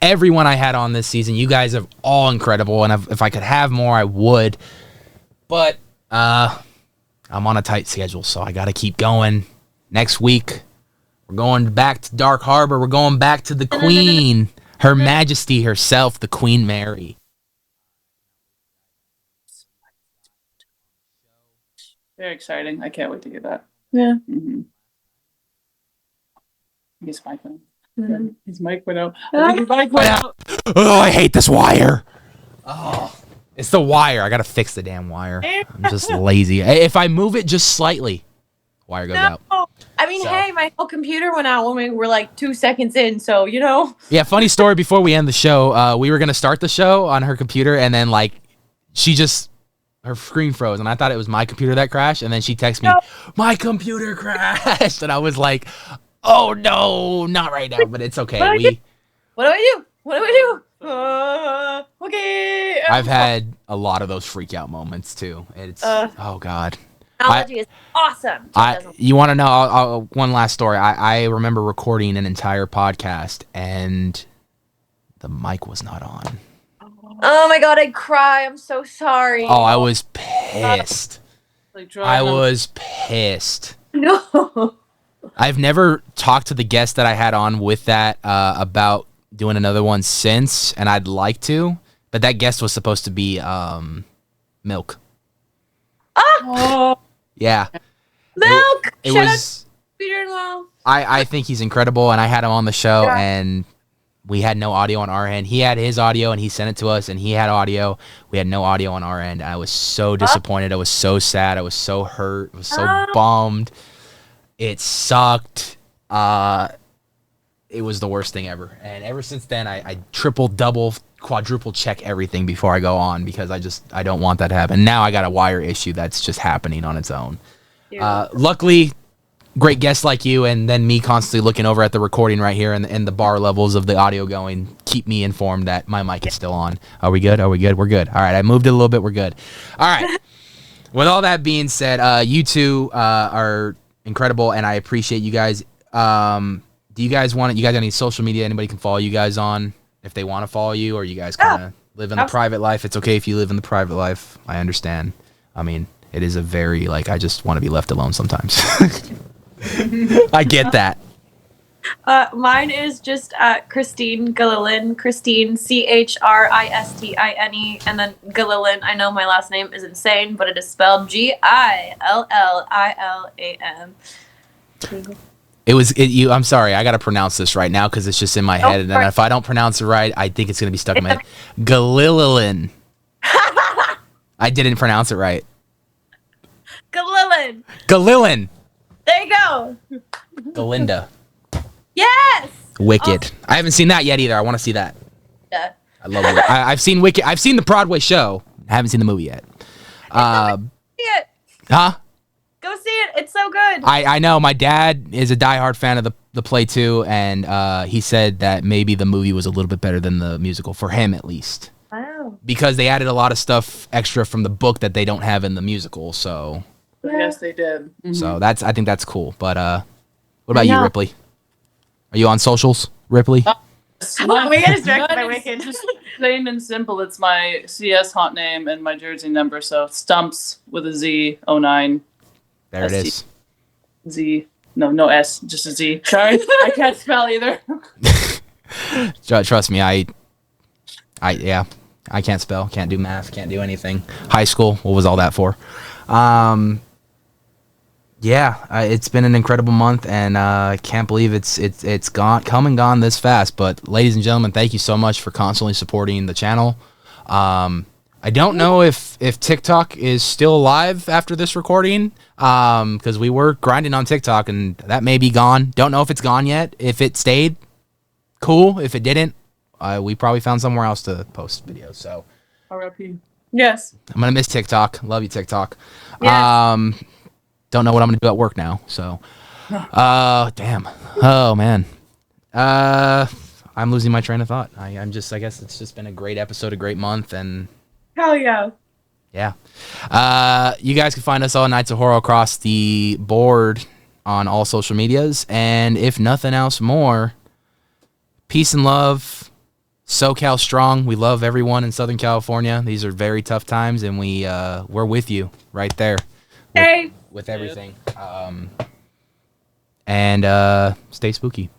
everyone I had on this season. You guys are all incredible, and if I could have more, I would. But I'm on a tight schedule, so I got to keep going. Next week, we're going back to Dark Harbor. We're going back to the Queen, Her Majesty herself, the Queen Mary. Very exciting. I can't wait to get that. Yeah. Mm-hmm. His mic went out. His mic went out. His mic went out. Oh, I hate this wire. Oh, it's the wire. I got to fix the damn wire. I'm just lazy. If I move it just slightly, wire goes out. I mean, hey, my whole computer went out when we were like 2 seconds in, so Yeah, funny story. Before we end the show, we were gonna start the show on her computer, and then her screen froze, and I thought it was my computer that crashed, and then she texted me, "My computer crashed," and I was like, "Oh no, not right now," but it's okay. What do I do? Okay. I've had a lot of those freak out moments too. It's oh god. Technology is awesome. You want to know one last story? I remember recording an entire podcast and the mic was not on. Oh my god, I'd cry. I'm so sorry. Oh, I was pissed. I was pissed. No. I've never talked to the guest that I had on with that about doing another one since, and I'd like to, but that guest was supposed to be Milk. Oh. Yeah. Milk! It Shout was. out to Peter-in-law. I think he's incredible, and I had him on the show, and we had no audio on our end. He had his audio, and he sent it to us, and he had audio. We had no audio on our end. I was so disappointed. I was so sad. I was so hurt. I was so bummed. It sucked. It was the worst thing ever. And ever since then, I triple, double, quadruple check everything before I go on because I don't want that to happen. Now I got a wire issue that's just happening on its own. Luckily, great guests like you and then me constantly looking over at the recording right here and the bar levels of the audio going keep me informed that my mic is still on. Are we good? Are we good? We're good. All right, I moved it a little bit. We're good. All right. With all that being said, you two are incredible, and I appreciate you guys. Do you guys got any social media anybody can follow you guys on if they want to follow you, or you guys kind of live in the private life? It's okay if you live in the private life. I understand. I mean, it is a very, I just want to be left alone sometimes. I get that. Mine is just Christine Gillilin. Christine, Chrisistine, and then Gillilin. I know my last name is insane, but it is spelled Gillilan. I'm sorry, I got to pronounce this right now because it's just in my head, and then if I don't pronounce it right, I think it's going to be stuck in my head. Gillilin. I didn't pronounce it right. Gillilin. There you go. Galinda. Yes. Wicked. I haven't seen that yet either. I want to see that. Yeah. I love it. I've seen Wicked. I've seen the Broadway show. I haven't seen the movie yet. See it. Huh? Go see it. It's so good. I know. My dad is a diehard fan of the play too, and he said that maybe the movie was a little bit better than the musical, for him at least. Wow. Because they added a lot of stuff extra from the book that they don't have in the musical, so. Yes, they did. Mm-hmm. So I think that's cool. But what about you, Ripley? Are you on socials, Ripley? Wicked is directed by Mine is Wicked. just plain and simple. It's my CS hot name and my jersey number. So Stumps with a Z 09. There it is. Z. No S, just a Z. Sorry, I can't spell either. Trust me, I can't spell, can't do math, can't do anything. High school, what was all that for? It's been an incredible month, and I can't believe it's come and gone this fast. But ladies and gentlemen, thank you so much for constantly supporting the channel. I don't know if TikTok is still alive after this recording, because we were grinding on TikTok, and that may be gone. Don't know if it's gone yet. If it stayed, cool. If it didn't, we probably found somewhere else to post videos. So, R.I.P. Yes. I'm gonna miss TikTok. Love you, TikTok. Yes. Don't know what I'm gonna do at work now. So, damn. Oh man. I'm losing my train of thought. I guess it's just been a great episode, a great month, and Hell yeah. yeah. You guys can find us all Nights of Horror across the board on all social medias, and if nothing else more, peace and love. SoCal strong. We love everyone in Southern California. These are very tough times, and we're with you right there. Hey. With everything. And stay spooky.